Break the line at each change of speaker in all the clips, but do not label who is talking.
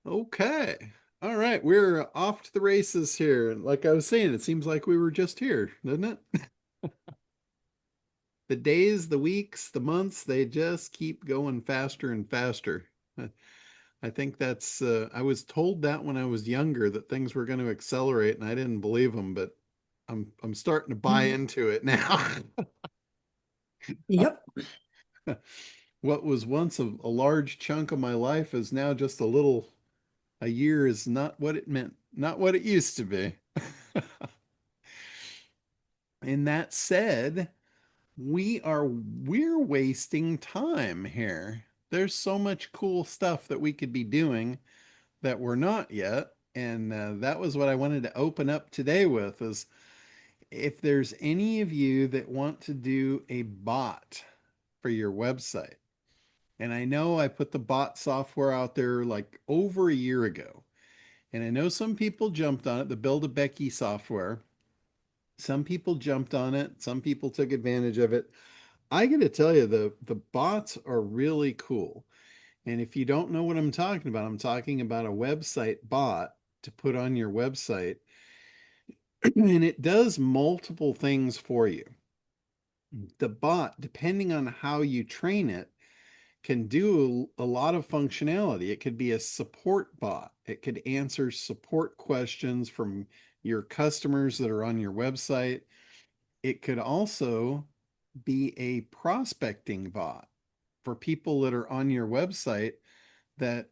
Okay. All right, we're off to the races here. Like I was saying, it seems like we were just here, doesn't it? The days, the weeks, the months, they just keep going faster and faster. Uh, I think I was told that when I was younger that things were going to accelerate and I didn't believe them, but I'm starting to buy
Mhm.
into it now.
Yep.
What was once a large chunk of my life is now just a year is not what it meant, not what it used to be. And that said, we're wasting time here. There's so much cool stuff that we could be doing that we're not yet. And that was what I wanted to open up today with is if there's any of you that want to do a bot for your website. And I know I put the bot software out there like over a year ago. And I know some people jumped on it, the Build a Becky software. Some people jumped on it, some people took advantage of it. I got to tell you, the bots are really cool. And if you don't know what I'm talking about a website bot to put on your website, and it does multiple things for you. The bot, depending on how you train it, can do a lot of functionality. It could be a support bot. It could answer support questions from your customers that are on your website. It could also be a prospecting bot for people that are on your website that,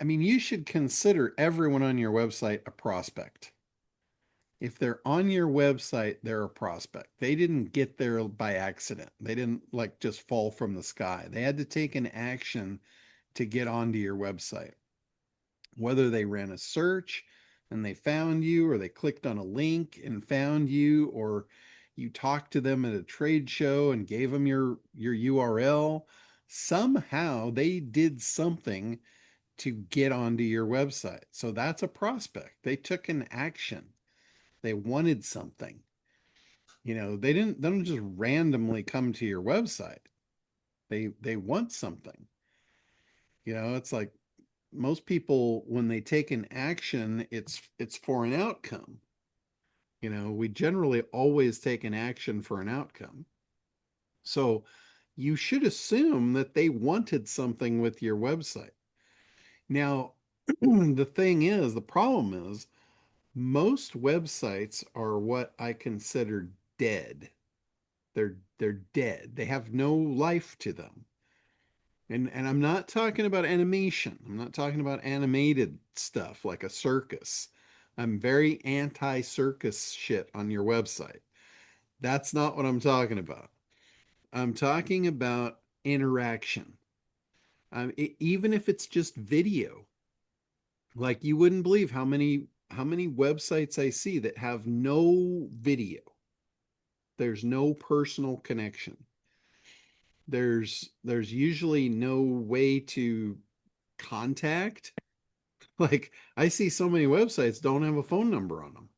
I mean, you should consider everyone on your website a prospect. If they're on your website, they're a prospect. They didn't get there by accident. They didn't like just fall from the sky. They had to take an action to get onto your website. Whether they ran a search and they found you, or they clicked on a link and found you, or you talked to them at a trade show and gave them your URL, somehow they did something to get onto your website. So that's a prospect. They took an action. They wanted something. They don't just randomly come to your website. They want something. It's like most people when they take an action, it's for an outcome. We generally always take an action for an outcome. So you should assume that they wanted something with your website. Now, the problem is most websites are what I consider dead. They're dead. They have no life to them. And I'm not talking about animation. I'm not talking about animated stuff like a circus. I'm very anti-circus shit on your website. That's not what I'm talking about. I'm talking about interaction. Even if it's just video, like you wouldn't believe how many websites I see that have no video. There's no personal connection. There's usually no way to contact. Like I see so many websites don't have a phone number on them.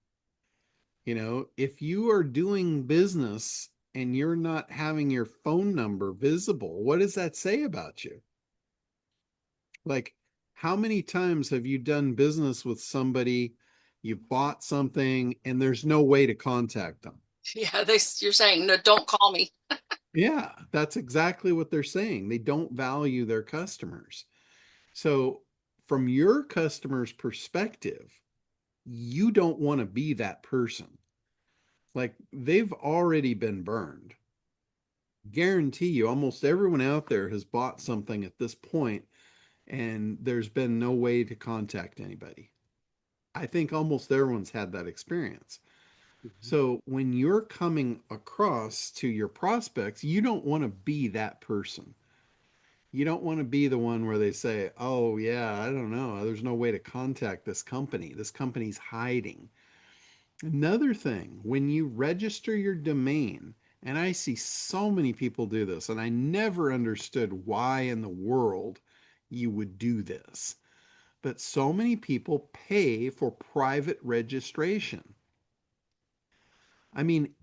If you are doing business and you're not having your phone number visible, what does that say about you? Like, how many times have you done business with somebody, you've bought something, and there's no way to contact them?
Yeah, you're saying, no, don't call me.
Yeah, that's exactly what they're saying. They don't value their customers. So, from your customer's perspective, you don't want to be that person. Like, they've already been burned. Guarantee you, almost everyone out there has bought something at this point, and there's been no way to contact anybody. I think almost everyone's had that experience.
Mhm.
So when you're coming across to your prospects, you don't want to be that person. You don't want to be the one where they say, "Oh, yeah, I don't know. There's no way to contact this company. This company's hiding." Another thing, when you register your domain, and I see so many people do this, and I never understood why in the world you would do this. But so many people pay for private registration. I mean,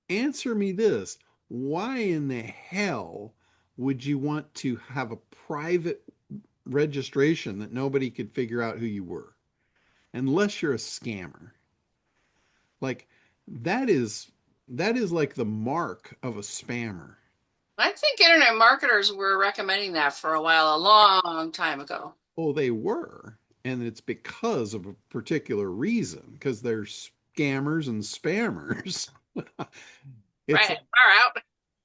answer me this. Why in the hell would you want to have a private? registration that nobody could figure out who you were, unless you're a scammer. Like that is like the mark of a spammer.
I think internet marketers were recommending that for a while, a long time ago.
Oh, they were. And it's because of a particular reason, because they're scammers and spammers. It's
Right, far out.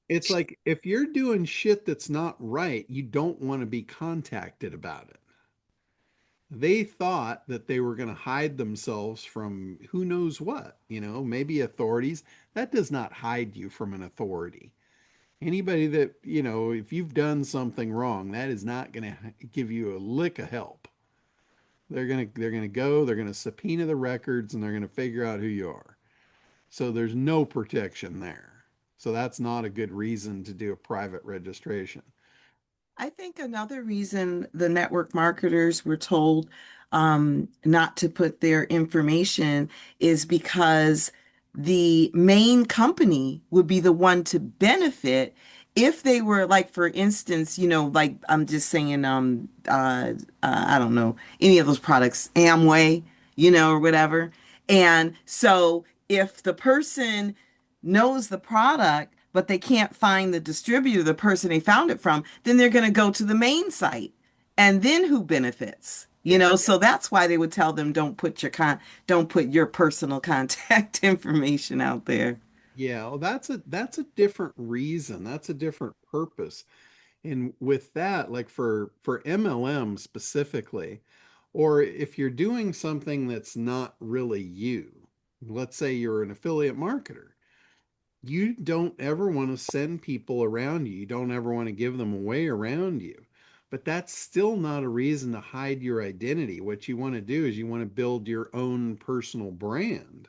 it's like if you're doing shit that's not right, you don't want to be contacted about it. They thought that they were going to hide themselves from who knows what, maybe authorities. That does not hide you from an authority. Anybody that, if you've done something wrong, that is not going to give you a lick of help. They're going to subpoena the records and they're going to figure out who you are. So there's no protection there. So that's not a good reason to do a private registration.
I think another reason the network marketers were told not to put their information is because the main company would be the one to benefit if they were like, for instance, like I'm just saying, I don't know, any of those products, Amway, or whatever. And so if the person knows the product, but they can't find the distributor, the person they found it from, then they're going to go to the main site. And then who benefits?
Yeah.
So that's why they would tell them don't put your personal contact information out there.
Yeah, well, that's a different reason. That's a different purpose. And with that, like for MLM specifically, or if you're doing something that's not really you, let's say you're an affiliate marketer, you don't ever want to send people around you. You don't ever want to give them away around you. But that's still not a reason to hide your identity. What you want to do is you want to build your own personal brand.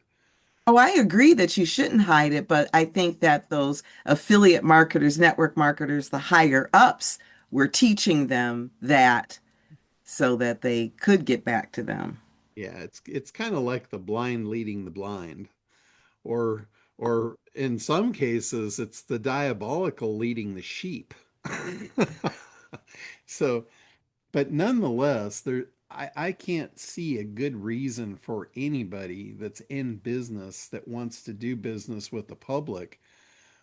Oh, I agree that you shouldn't hide it, but I think that those affiliate marketers, network marketers, the higher ups were teaching them that so that they could get back to them.
Yeah, it's kind of like the blind leading the blind, or or in some cases it's the diabolical leading the sheep. So, but nonetheless, I can't see a good reason for anybody that's in business that wants to do business with the public,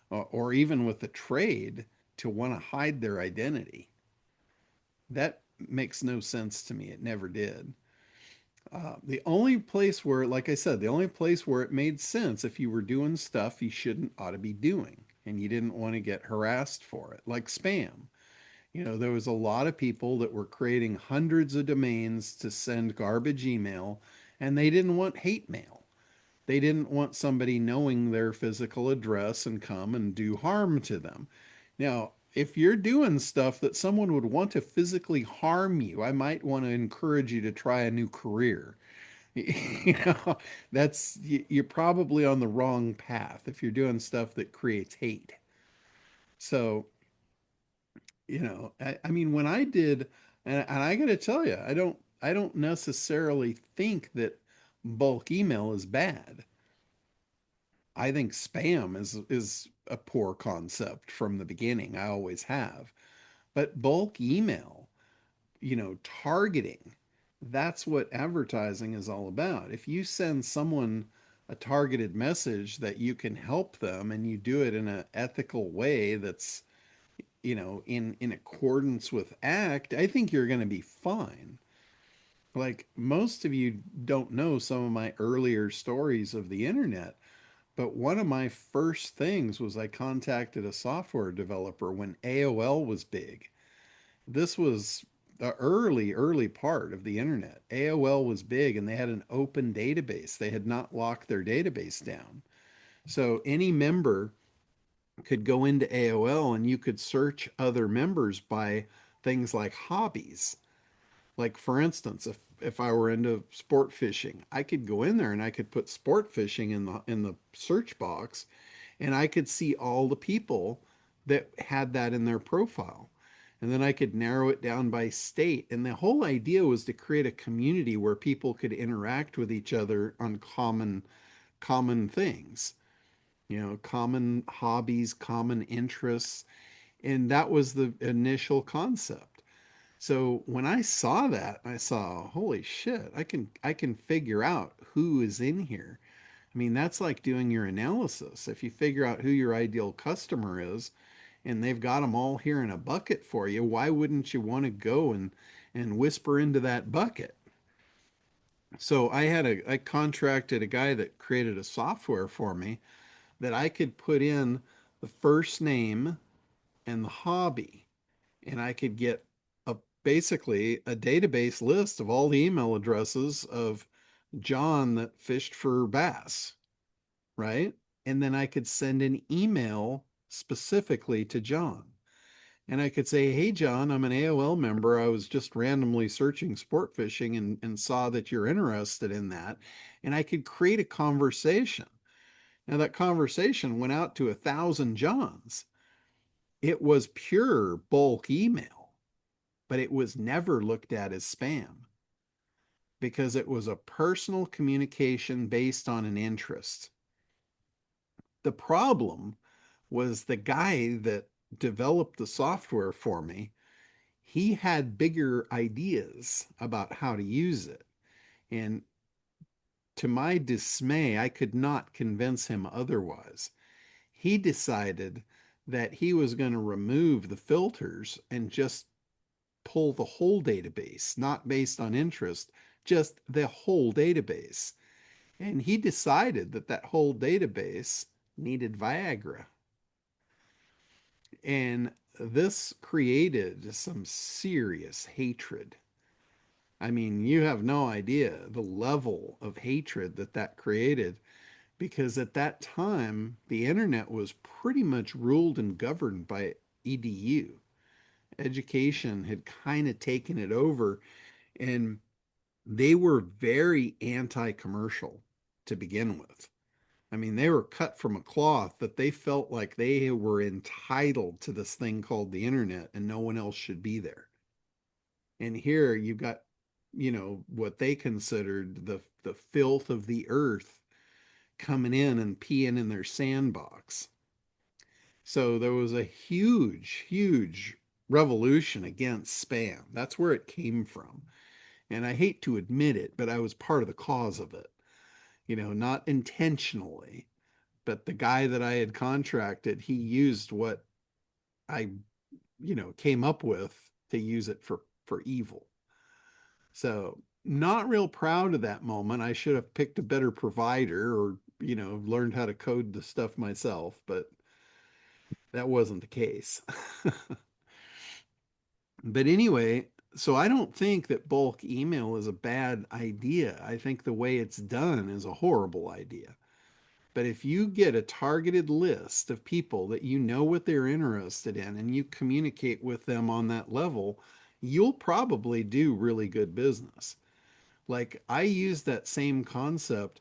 or even with the trade, to want to hide their identity. That makes no sense to me. It never did. The only place where, like I said, the only place where it made sense, if you were doing stuff you shouldn't ought to be doing and you didn't want to get harassed for it, like spam. There was a lot of people that were creating hundreds of domains to send garbage email, and they didn't want hate mail. They didn't want somebody knowing their physical address and come and do harm to them. Now, if you're doing stuff that someone would want to physically harm you, I might want to encourage you to try a new career. You know, you're probably on the wrong path if you're doing stuff that creates hate. So, I mean, when I did, and I got to tell you, I don't necessarily think that bulk email is bad. I think spam is a poor concept from the beginning. I always have. But bulk email, targeting, that's what advertising is all about. If you send someone a targeted message that you can help them and you do it in an ethical way that's, in accordance with ACT, I think you're going to be fine. Like most of you don't know some of my earlier stories of the internet, but one of my first things was I contacted a software developer when AOL was big. This was the early part of the internet. AOL was big and they had an open database. They had not locked their database down. So any member could go into AOL and you could search other members by things like hobbies. Like for instance, if I were into sport fishing, I could go in there and I could put sport fishing in the search box and I could see all the people that had that in their profile. And then I could narrow it down by state. And the whole idea was to create a community where people could interact with each other on common things, common hobbies, common interests. And that was the initial concept. So when I saw that, I saw, holy shit, I can figure out who is in here. I mean, that's like doing your analysis. If you figure out who your ideal customer is and they've got them all here in a bucket for you, why wouldn't you want to go and whisper into that bucket? So I contracted a guy that created a software for me that I could put in the first name and the hobby, and I could get a basically a database list of all the email addresses of John that fished for bass, right? And then I could send an email specifically to John. And I could say, hey, John, I'm an AOL member. I was just randomly searching sport fishing and saw that you're interested in that. And I could create a conversation. Now, that conversation went out to 1,000 Johns. It was pure bulk email, but it was never looked at as spam because it was a personal communication based on an interest. The problem was the guy that developed the software for me, he had bigger ideas about how to use it. And to my dismay, I could not convince him otherwise. He decided that he was going to remove the filters and just pull the whole database, not based on interest, just the whole database. And he decided that that whole database needed Viagra. And this created some serious hatred. I mean, you have no idea the level of hatred that that created because at that time, the internet was pretty much ruled and governed by EDU. Education had kind of taken it over, and they were very anti commercial to begin with. I mean, they were cut from a cloth that they felt like they were entitled to this thing called the internet and no one else should be there. And here you've got, what they considered the filth of the earth coming in and peeing in their sandbox. So there was a huge, huge revolution against spam. That's where it came from. And I hate to admit it, but I was part of the cause of it. Not intentionally, but the guy that I had contracted, he used what I, came up with to use it for evil. So not real proud of that moment. I should have picked a better provider or, learned how to code the stuff myself, but that wasn't the case. But anyway, so I don't think that bulk email is a bad idea. I think the way it's done is a horrible idea. But if you get a targeted list of people that you know what they're interested in and you communicate with them on that level, you'll probably do really good business. Like I used that same concept,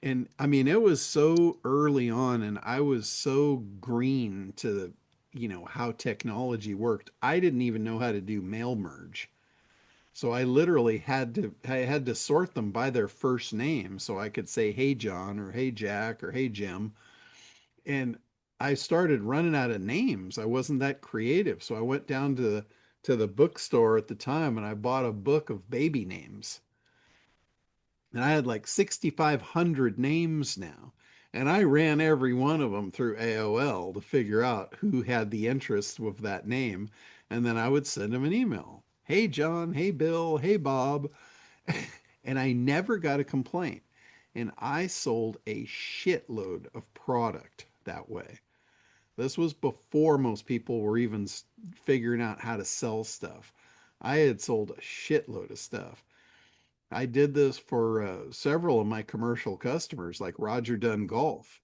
and I mean it was so early on and I was so green to how technology worked. I didn't even know how to do mail merge. So I literally had to sort them by their first name so I could say hey John or hey Jack or hey Jim. And I started running out of names. I wasn't that creative. So I went down to the bookstore at the time and I bought a book of baby names. And I had like 6,500 names now. And I ran every one of them through AOL to figure out who had the interest with that name. And then I would send them an email. Hey, John. Hey, Bill. Hey, Bob. And I never got a complaint. And I sold a shitload of product that way. This was before most people were even figuring out how to sell stuff. I had sold a shitload of stuff. I did this for several of my commercial customers, like Roger Dunn Golf.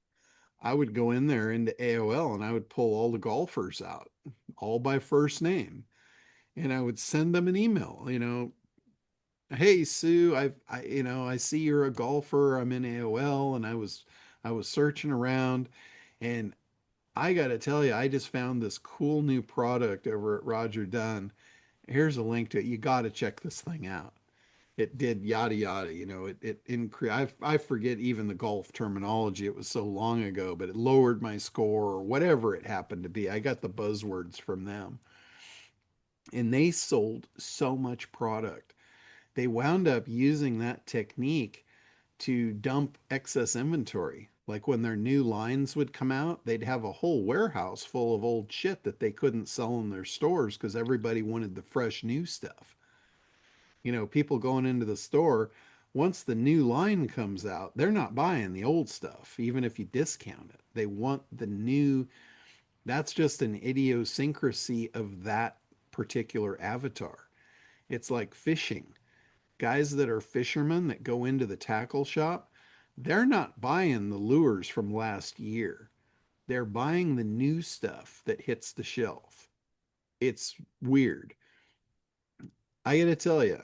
I would go in there into AOL and I would pull all the golfers out, all by first name, and I would send them an email. Hey Sue, I see you're a golfer. I'm in AOL, and I was searching around, and I got to tell you, I just found this cool new product over at Roger Dunn. Here's a link to it. You got to check this thing out. It did yada yada, it increased. I forget even the golf terminology. It was so long ago, but it lowered my score or whatever it happened to be. I got the buzzwords from them. and they sold so much product. They wound up using that technique to dump excess inventory. Like when their new lines would come out, they'd have a whole warehouse full of old shit that they couldn't sell in their stores because everybody wanted the fresh new stuff. People going into the store, once the new line comes out, they're not buying the old stuff, even if you discount it. They want the new. That's just an idiosyncrasy of that particular avatar. It's like fishing. Guys that are fishermen that go into the tackle shop, they're not buying the lures from last year. They're buying the new stuff that hits the shelf. It's weird. I got to tell you,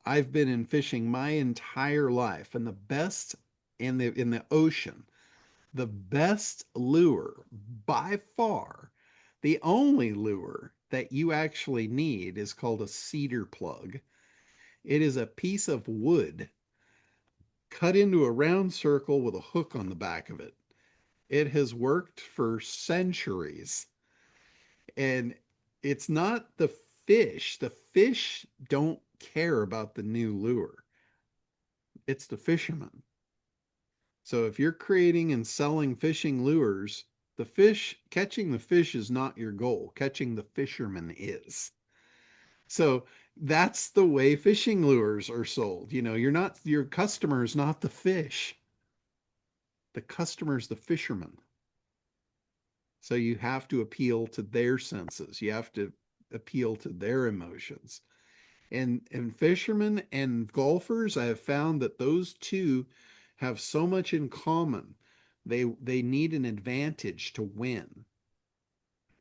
I've been in fishing my entire life, and the best in the ocean, the best lure by far, the only lure that you actually need is called a cedar plug. It is a piece of wood cut into a round circle with a hook on the back of it. It has worked for centuries. And it's not the fish. The fish don't care about the new lure. It's the fishermen. So if you're creating and selling fishing lures, catching the fish is not your goal. Catching the fisherman is. So that's the way fishing lures are sold. Your customer is not the fish. The customer is the fisherman. So you have to appeal to their senses. You have to appeal to their emotions. And fishermen and golfers, I have found that those two have so much in common. They need an advantage to win,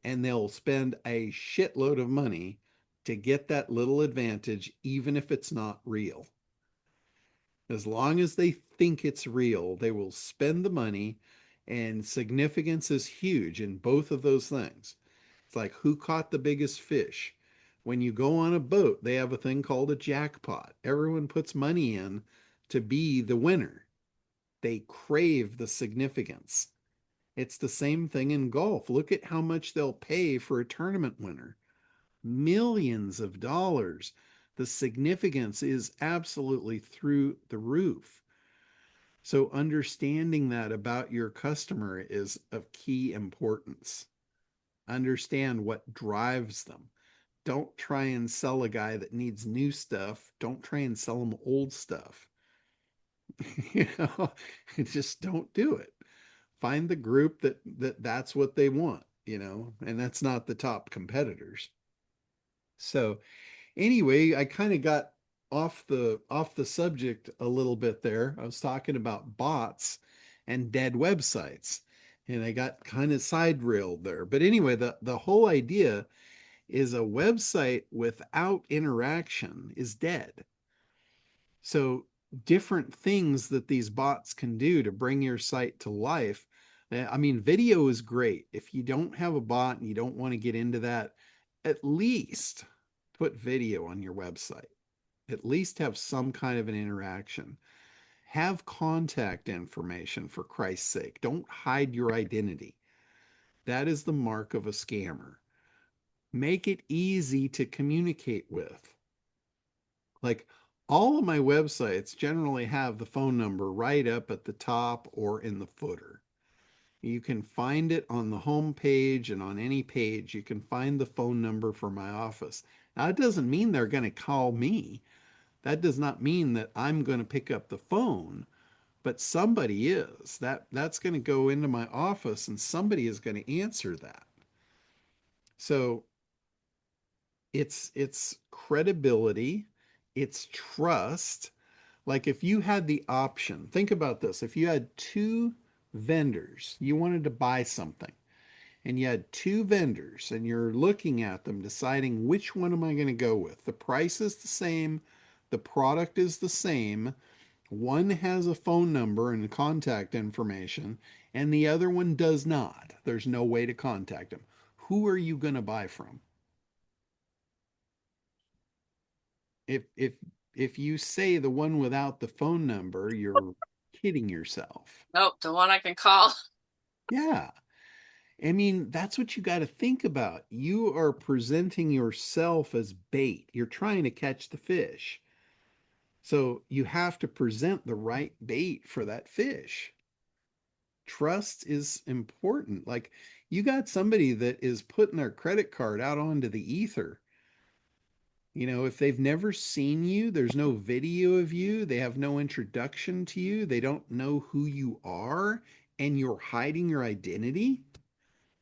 and they'll spend a shitload of money to get that little advantage, even if it's not real. As long as they think it's real, they will spend the money, and significance is huge in both of those things. It's like who caught the biggest fish? When you go on a boat, they have a thing called a jackpot. Everyone puts money in to be the winner. They crave the significance. It's the same thing in golf. Look at how much they'll pay for a tournament winner. Millions of dollars. The significance is absolutely through the roof. So understanding that about your customer is of key importance. Understand what drives them. Don't try and sell a guy that needs new stuff. Don't try and sell him old stuff. you know, just don't do it. Find the group that's what they want, and that's not the top competitors. So anyway, I kind of got off the subject a little bit there. I was talking about bots and dead websites, and I got kind of side railed there. But anyway, the whole idea is a website without interaction is dead. So different things that these bots can do to bring your site to life. I mean, video is great. If you don't have a bot and you don't want to get into that, at least put video on your website. At least have some kind of an interaction. Have contact information, for Christ's sake. Don't hide your identity. That is the mark of a scammer. Make it easy to communicate with. Like all of my websites generally have the phone number right up at the top or in the footer. You can find it on the home page, and on any page you can find the phone number for my office. Now, it doesn't mean they're going to call me. That does not mean that I'm going to pick up the phone, but somebody is. That's going to go into my office, and somebody is going to answer that. So it's credibility, it's trust. Like if you had the option, think about this. If you had two vendors, you wanted to buy something, and you had two vendors, and you're looking at them, deciding which one am I going to go with? The price is the same, the product is the same. One has a phone number and contact information, and the other one does not. There's no way to contact them. Who are you going to buy from? If you say the one without the phone number, you're kidding yourself.
Nope, the one I can call.
Yeah. I mean, that's what you got to think about. You are presenting yourself as bait. You're trying to catch the fish. So you have to present the right bait for that fish. Trust is important. Like you got somebody that is putting their credit card out onto the ether. If they've never seen you, there's no video of you, they have no introduction to you, they don't know who you are, and you're hiding your identity.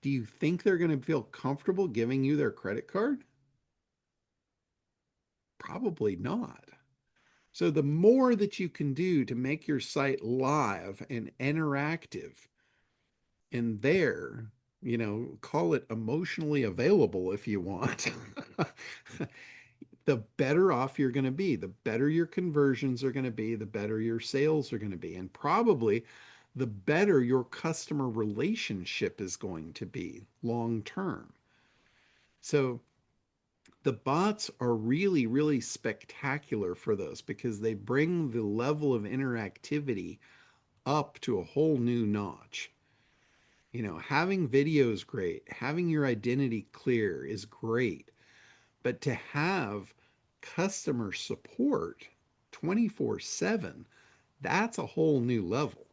Do you think they're going to feel comfortable giving you their credit card? Probably not. So, the more that you can do to make your site live and interactive and there, call it emotionally available if you want, the better off you're going to be. The better your conversions are going to be, the better your sales are going to be, and probably the better your customer relationship is going to be long term. So, the bots are really, really spectacular for those because they bring the level of interactivity up to a whole new notch. Having video is great, having your identity clear is great, but to have customer support 24/7, that's a whole new level.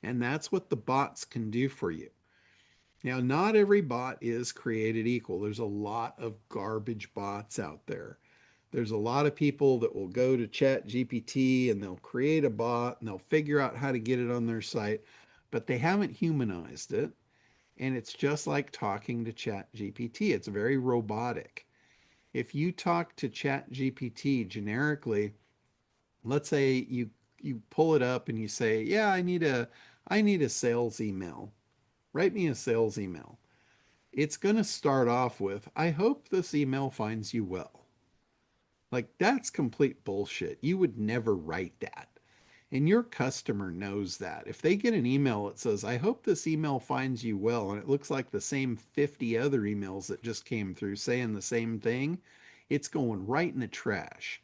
And that's what the bots can do for you. Now, not every bot is created equal. There's a lot of garbage bots out there. There's a lot of people that will go to Chat GPT and they'll create a bot and they'll figure out how to get it on their site, but they haven't humanized it. And it's just like talking to Chat GPT. It's very robotic. If you talk to Chat GPT generically, let's say you pull it up and you say, "Yeah, I need a sales email. Write me a sales email." It's going to start off with, "I hope this email finds you well." Like, that's complete bullshit. You would never write that. And your customer knows that. If they get an email that says, "I hope this email finds you well," and it looks like the same 50 other emails that just came through saying the same thing, it's going right in the trash.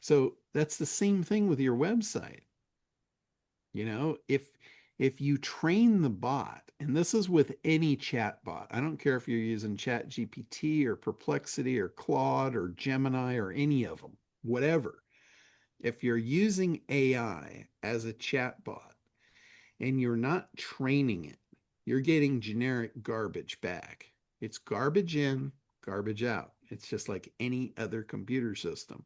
So that's the same thing with your website. If you train the bot, and this is with any chat bot, I don't care if you're using Chat GPT or Perplexity or Claude or Gemini or any of them, whatever. If you're using AI as a chat bot and you're not training it, you're getting generic garbage back. It's garbage in, garbage out. It's just like any other computer system.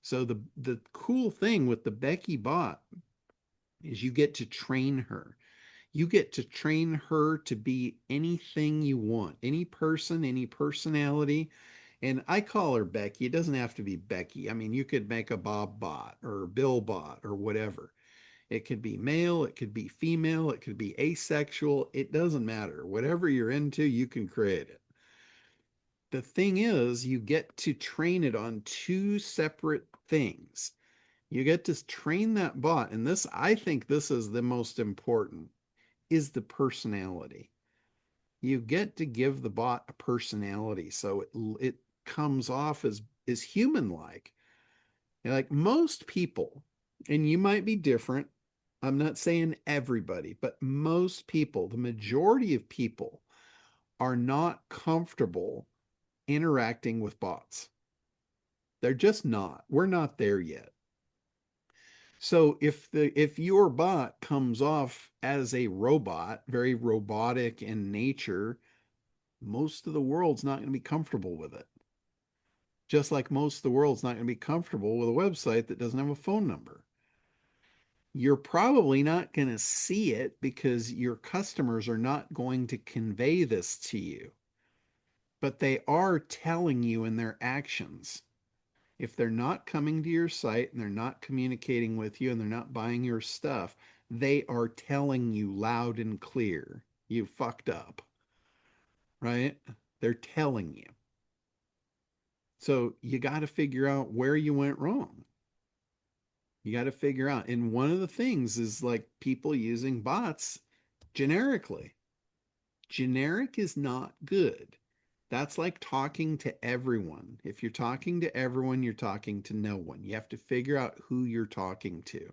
So the cool thing with the Becky bot is you get to train her. You get to train her to be anything you want, any person, any personality. And I call her Becky. It doesn't have to be Becky. I mean, you could make a Bob bot or a Bill bot or whatever. It could be male, it could be female, it could be asexual. It doesn't matter. Whatever you're into, you can create it. The thing is, you get to train it on two separate things. You get to train that bot, and this, I think this is the most important, is the personality. You get to give the bot a personality so it comes off as human like. Like most people, and you might be different. I'm not saying everybody, but most people, the majority of people are not comfortable interacting with bots. They're just not. We're not there yet. So if your bot comes off as a robot, very robotic in nature, most of the world's not going to be comfortable with it. Just like most of the world's not going to be comfortable with a website that doesn't have a phone number. You're probably not going to see it because your customers are not going to convey this to you, but they are telling you in their actions. If they're not coming to your site and they're not communicating with you and they're not buying your stuff, they are telling you loud and clear, you fucked up, right? They're telling you. So you got to figure out where you went wrong. You got to figure out. And one of the things is like people using bots generically. Generic is not good. That's like talking to everyone. If you're talking to everyone, you're talking to no one. You have to figure out who you're talking to.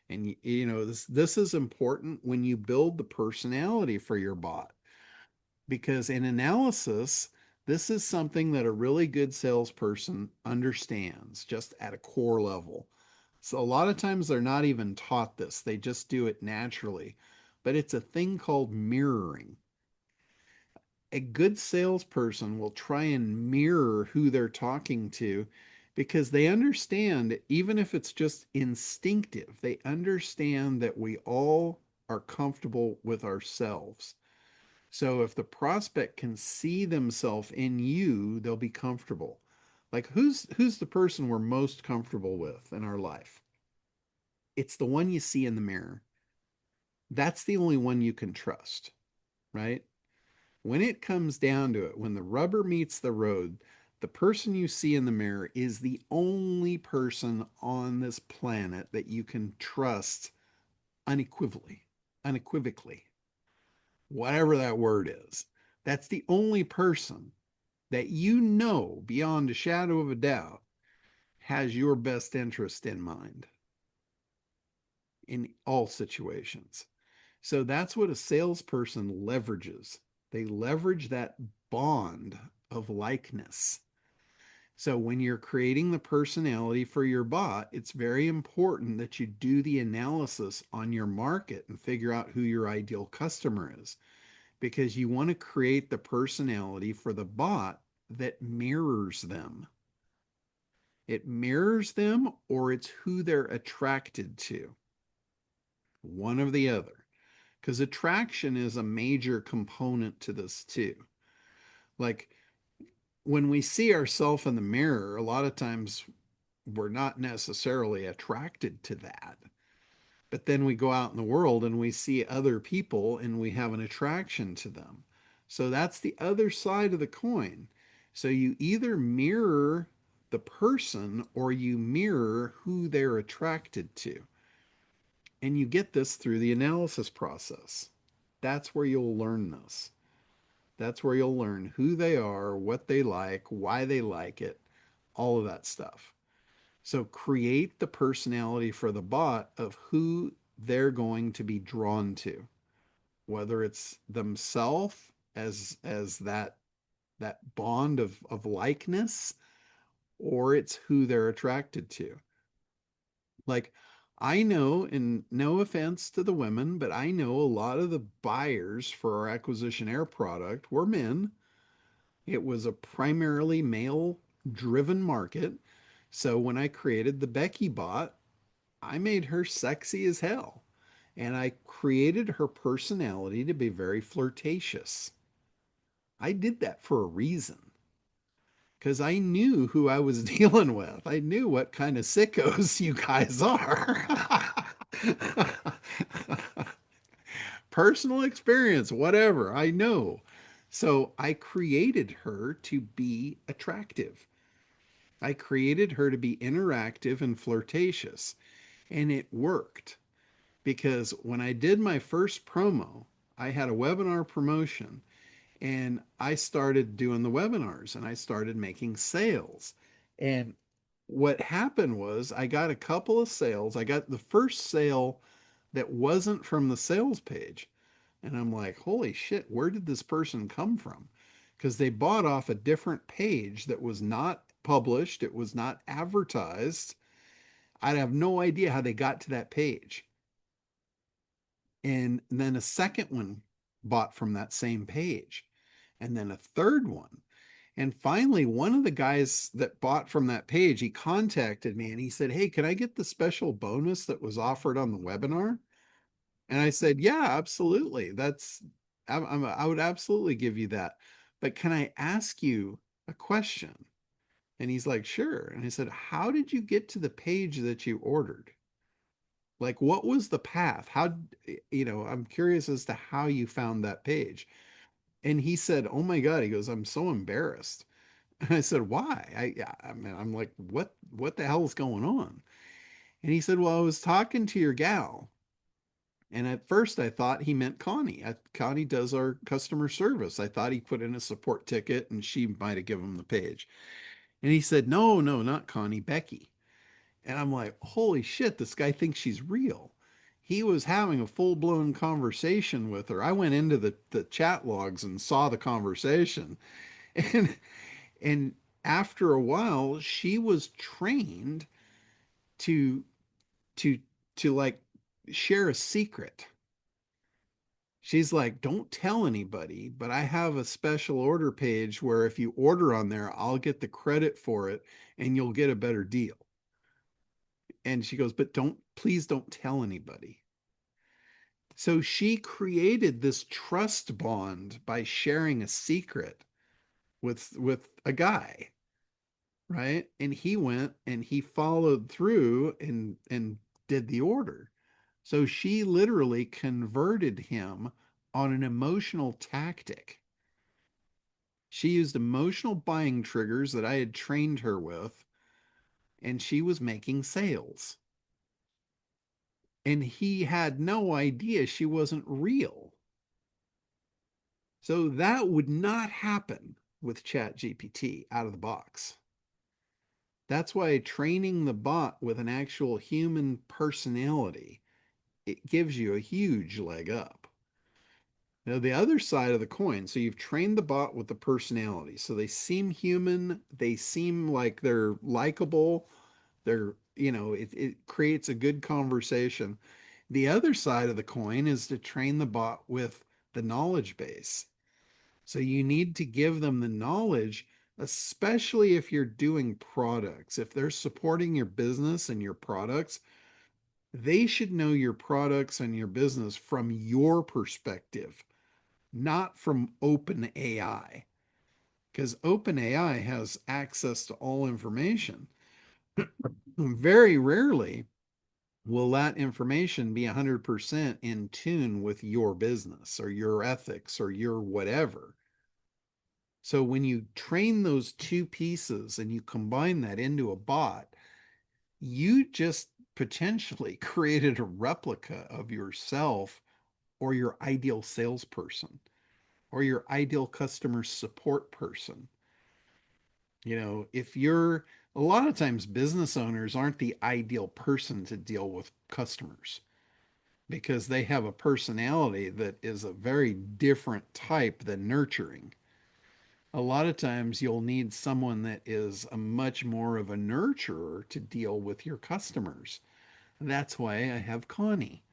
And this is important when you build the personality for your bot. because in analysis, this is something that a really good salesperson understands just at a core level. So a lot of times they're not even taught this, they just do it naturally. But it's a thing called mirroring. A good salesperson will try and mirror who they're talking to because they understand, even if it's just instinctive, they understand that we all are comfortable with ourselves. So if the prospect can see themselves in you, they'll be comfortable. Like who's the person we're most comfortable with in our life? It's the one you see in the mirror. That's the only one you can trust, right? When it comes down to it, when the rubber meets the road, the person you see in the mirror is the only person on this planet that you can trust unequivocally, unequivocally, whatever that word is. That's the only person that you know beyond a shadow of a doubt has your best interest in mind in all situations. So that's what a salesperson leverages. They leverage that bond of likeness. So when you're creating the personality for your bot, it's very important that you do the analysis on your market and figure out who your ideal customer is, because you want to create the personality for the bot that mirrors them. It mirrors them or it's who they're attracted to, one or the other. Because attraction is a major component to this too. Like when we see ourselves in the mirror, a lot of times we're not necessarily attracted to that. But then we go out in the world and we see other people and we have an attraction to them. So that's the other side of the coin. So you either mirror the person or you mirror who they're attracted to. And you get this through the analysis process. That's where you'll learn this. That's where you'll learn who they are, what they like, why they like it, all of that stuff. So create the personality for the bot of who they're going to be drawn to, whether it's themselves as that bond of likeness, or it's who they're attracted to. Like I know, and no offense to the women, but I know a lot of the buyers for our acquisition air product were men. It was a primarily male driven market. So when I created the Becky bot, I made her sexy as hell. And I created her personality to be very flirtatious. I did that for a reason because I knew who I was dealing with. I knew what kind of sickos you guys are. Personal experience, whatever, I know. So I created her to be attractive. I created her to be interactive and flirtatious. And it worked because when I did my first promo, I had a webinar promotion and I started doing the webinars and I started making sales. And what happened was I got a couple of sales. I got the first sale that wasn't from the sales page. And I'm like, holy shit, where did this person come from? Because they bought off a different page that was not published, it was not advertised. I have no idea how they got to that page. And then a second one bought from that same page, and then a third one. And finally, one of the guys that bought from that page, he contacted me and he said, hey, can I get the special bonus that was offered on the webinar? And I said, yeah, absolutely. I would absolutely give you that. But can I ask you a question? And he's like, sure. And I said, how did you get to the page that you ordered? Like, what was the path? I'm curious as to how you found that page. And he said, oh my God, he goes, I'm so embarrassed. And I said, why? I mean, I'm like, what the hell is going on? And he said, well, I was talking to your gal. And at first I thought he meant Connie. Connie does our customer service. I thought he put in a support ticket and she might have given him the page. And he said, no, no, not Connie, Becky. And I'm like, holy shit, this guy thinks she's real. he was having a full-blown conversation with her. I went into the chat logs and saw the conversation. And and after a while, she was trained to to to like share a secret. She's like, don't tell anybody, but I have a special order page where if you order on there, I'll get the credit for it and you'll get a better deal. And she goes, but please don't tell anybody. So she created this trust bond by sharing a secret with a guy, right? And he went and he followed through and did the order. So she literally converted him on an emotional tactic. She used emotional buying triggers that I had trained her with, and she was making sales. And he had no idea she wasn't real. So that would not happen with ChatGPT out of the box. That's why training the bot with an actual human personality, it gives you a huge leg up. Now, the other side of the coin, so you've trained the bot with the personality. So they seem human, they seem like they're likable, it creates a good conversation. The other side of the coin is to train the bot with the knowledge base. So you need to give them the knowledge, especially if you're doing products. If they're supporting your business and your products, they should know your products and your business from your perspective, not from OpenAI, because OpenAI has access to all information. Very rarely will that information be 100% in tune with your business or your ethics or your whatever. So when you train those two pieces and you combine that into a bot, you just potentially created a replica of yourself or your ideal salesperson or your ideal customer support person. If you're a lot of times business owners aren't the ideal person to deal with customers because they have a personality that is a very different type than nurturing. A lot of times you'll need someone that is a much more of a nurturer to deal with your customers. That's why I have Connie.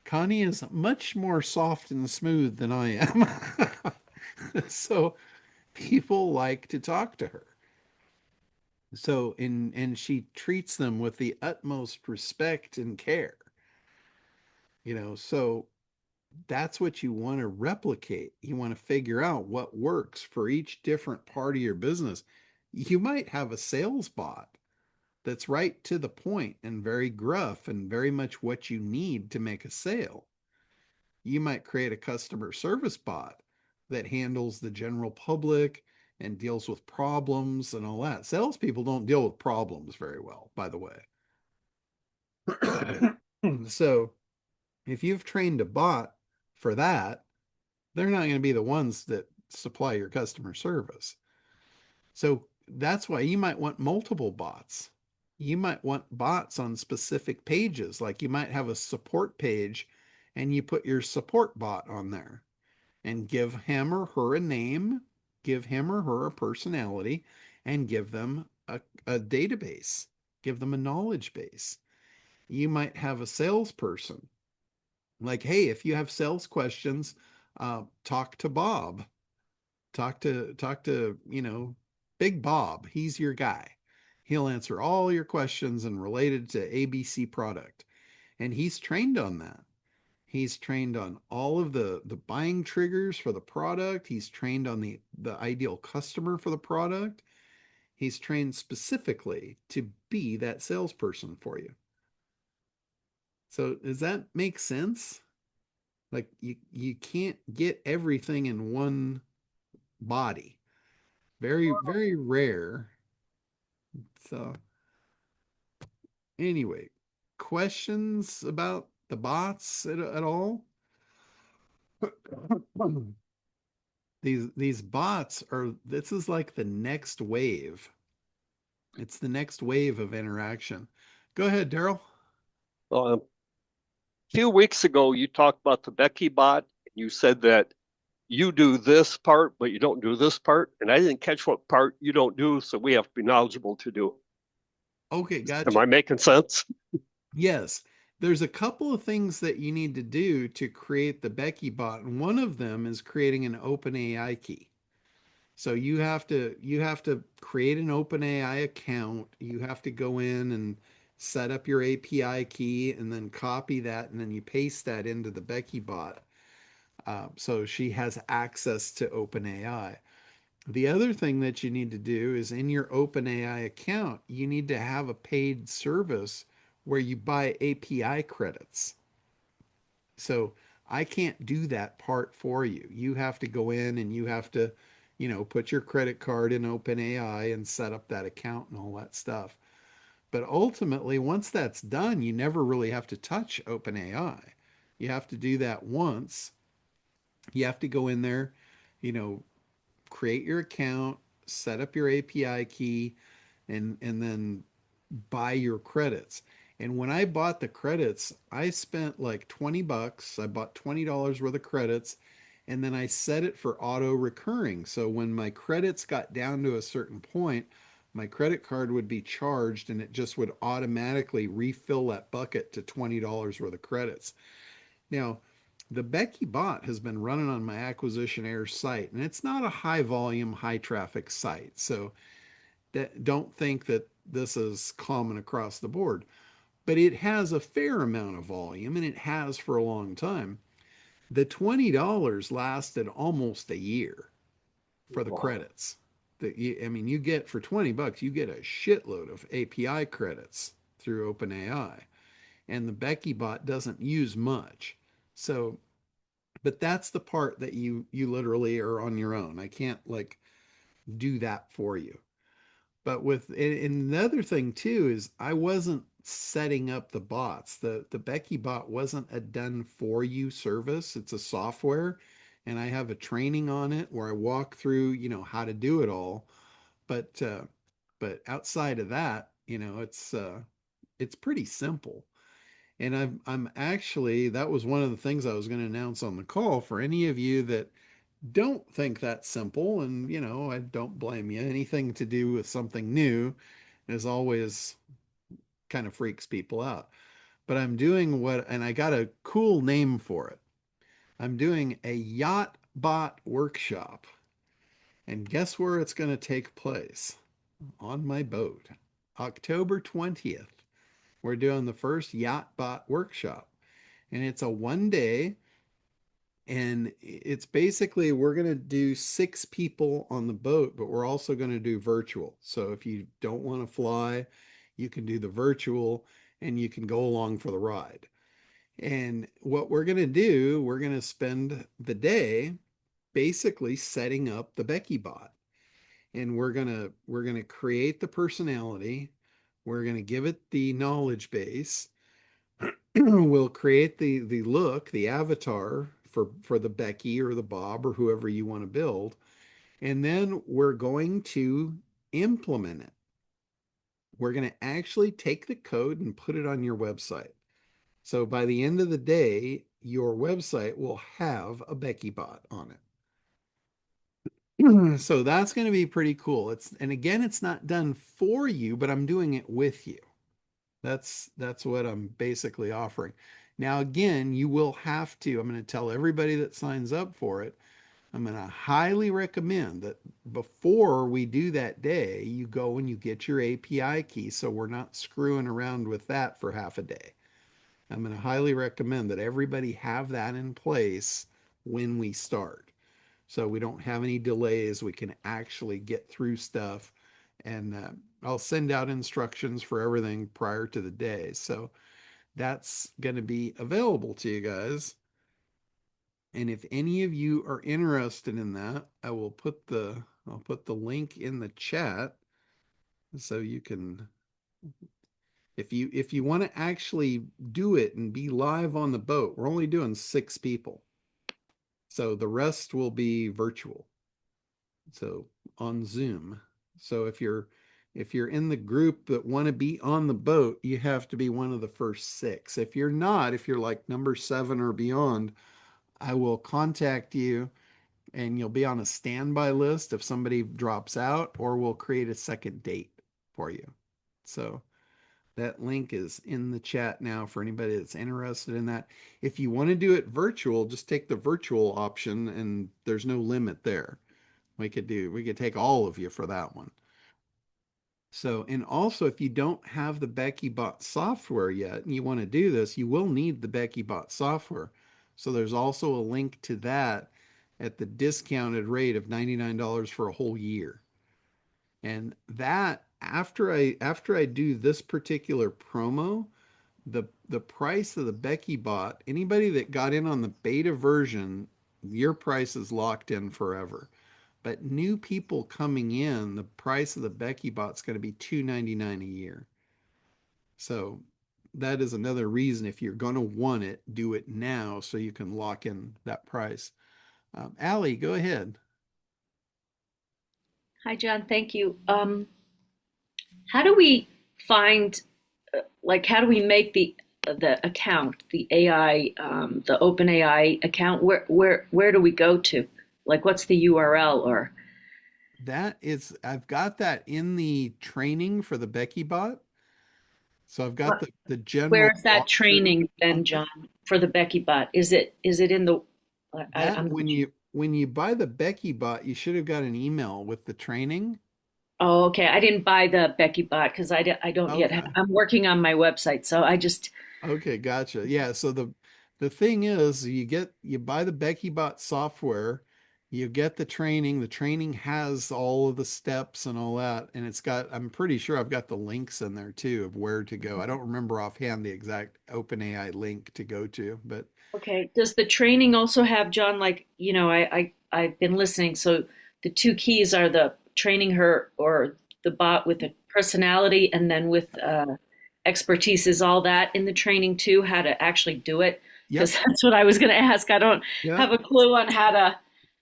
Connie is much more soft and smooth than I am. So people like to talk to her. So and she treats them with the utmost respect and care. So that's what you want to replicate. You want to figure out what works for each different part of your business. You might have a sales bot that's right to the point and very gruff and very much what you need to make a sale. You might create a customer service bot that handles the general public and deals with problems and all that. Salespeople don't deal with problems very well, by the way. So if you've trained a bot for that, they're not going to be the ones that supply your customer service. So that's why you might want multiple bots. You might want bots on specific pages. Like you might have a support page and you put your support bot on there and give him or her a name, give him or her a personality, and give them a database, give them a knowledge base. You might have a salesperson. Like, hey, if you have sales questions, talk to Bob. Talk to Big Bob. He's your guy. He'll answer all your questions and related to ABC product. And he's trained on that. He's trained on all of the buying triggers for the product. He's trained on the ideal customer for the product. He's trained specifically to be that salesperson for you. So does that make sense? Like you can't get everything in one body. Very, very rare. So anyway, questions about the bots at all? These bots are this is like the next wave. It's the next wave of interaction. Go ahead, Daryl.
Well, few weeks ago, you talked about the Becky bot. You said that you do this part, but you don't do this part. And I didn't catch what part you don't do, so we have to be knowledgeable to do.
Okay,
Am
gotcha.
I making sense?
Yes, there's a couple of things that you need to do to create the Becky bot, and one of them is creating an OpenAI key. So you have to create an OpenAI account. You have to go in and set up your API key and then copy that and then you paste that into the Becky bot. So she has access to OpenAI. The other thing that you need to do is in your OpenAI account, you need to have a paid service where you buy API credits. So I can't do that part for you. You have to go in and you have to, put your credit card in OpenAI and set up that account and all that stuff. But ultimately, once that's done, you never really have to touch OpenAI. You have to do that once. You have to go in there, you know, create your account, set up your API key, and then buy your credits. And when I bought the credits, I spent like 20 bucks. I bought $20 worth of credits and then I set it for auto recurring. So when my credits got down to a certain point, my credit card would be charged and it just would automatically refill that bucket to $20 worth of credits. Now, the Becky bot has been running on my Acquisition Air site, and it's not a high volume, high traffic site. So don't think that this is common across the board, but it has a fair amount of volume and it has for a long time. The $20 lasted almost a year for the
Wow.
credits. I mean, you get for 20 bucks, you get a shitload of API credits through OpenAI, and the Becky bot doesn't use much. So, but that's the part that you literally are on your own. I can't like do that for you. But and the other thing too is I wasn't setting up the bots. The Becky bot wasn't a done for you service. It's a software and I have a training on it where I walk through, how to do it all. But but outside of that, it's pretty simple. And I'm actually that was one of the things I was going to announce on the call for any of you that don't think that's simple, and I don't blame you. Anything to do with something new is always kind of freaks people out. But I'm doing and I got a cool name for it. I'm doing a yacht bot workshop. And guess where it's going to take place? On my boat. October 20th. We're doing the first yacht bot workshop. And it's a 1 day. And it's basically we're going to do 6 people on the boat, but we're also going to do virtual. So if you don't want to fly, you can do the virtual and you can go along for the ride. And what we're going to do, we're going to spend the day basically setting up the Becky bot. And we're going to create the personality. We're going to give it the knowledge base. We'll create the look, the avatar for the Becky or the Bob or whoever you want to build, and then we're going to implement it. We're going to actually take the code and put it on your website. So by the end of the day, your website will have a Becky bot on it. So that's going to be pretty cool. And again, it's not done for you, but I'm doing it with you. That's what I'm basically offering. Now, again, you will have to, I'm going to tell everybody that signs up for it, I'm going to highly recommend that before we do that day, you go and you get your API key so we're not screwing around with that for half a day. I'm going to highly recommend that everybody have that in place when we start. So we don't have any delays. We can actually get through stuff. And I'll send out instructions for everything prior to the day. So that's going to be available to you guys. And if any of you are interested in that, I'll put the link in the chat so you can if you want to actually do it and be live on the boat. We're only doing 6 people. So the rest will be virtual. So on Zoom. So If you're in the group that want to be on the boat, you have to be one of the first six. If you're not, if you're like number seven or beyond, I will contact you and you'll be on a standby list if somebody drops out, or we'll create a second date for you. So that link is in the chat now for anybody that's interested in that. If you want to do it virtual, just take the virtual option and there's no limit there. We could take all of you for that one. So, and also if you don't have the BeckyBot software yet and you want to do this, you will need the BeckyBot software. So there's also a link to that at the discounted rate of $99 for a whole year. And that after I do this particular promo, the price of the BeckyBot, anybody that got in on the beta version, your price is locked in forever. But new people coming in, the price of the BeckyBot is going to be $299 a year. So that is another reason if you're going to want it, do it now so you can lock in that price. Allie, go ahead.
Hi, John. Thank you. How do we find, how do we make the account, the AI, the OpenAI account? Where do we go to? Like, what's the URL or?
I've got that in the training for the BeckyBot. So I've got
What,
the general
where's that
walkthrough
training
on
then,
it.
John, for the Becky bot? Is it in the?
That
I'm.
when you buy the BeckyBot, you should have got an email with the training.
Oh, okay. I didn't buy the Becky bot because I don't yet have.
Okay.
I'm working on my website, so I just.
Okay, gotcha. Yeah, so the thing is you buy the BeckyBot software, you get the training. The training has all of the steps and all that, and I'm pretty sure I've got the links in there too of where to go. I don't remember offhand the exact OpenAI link to go to, but
Okay. Does the training also have, John, I've been listening. So the two keys are the training her or the bot with a personality and then with expertise. Is all that in the training too, how to actually do it? Because
yep,
that's what I was going to ask. I don't
yep.
have a clue on how to,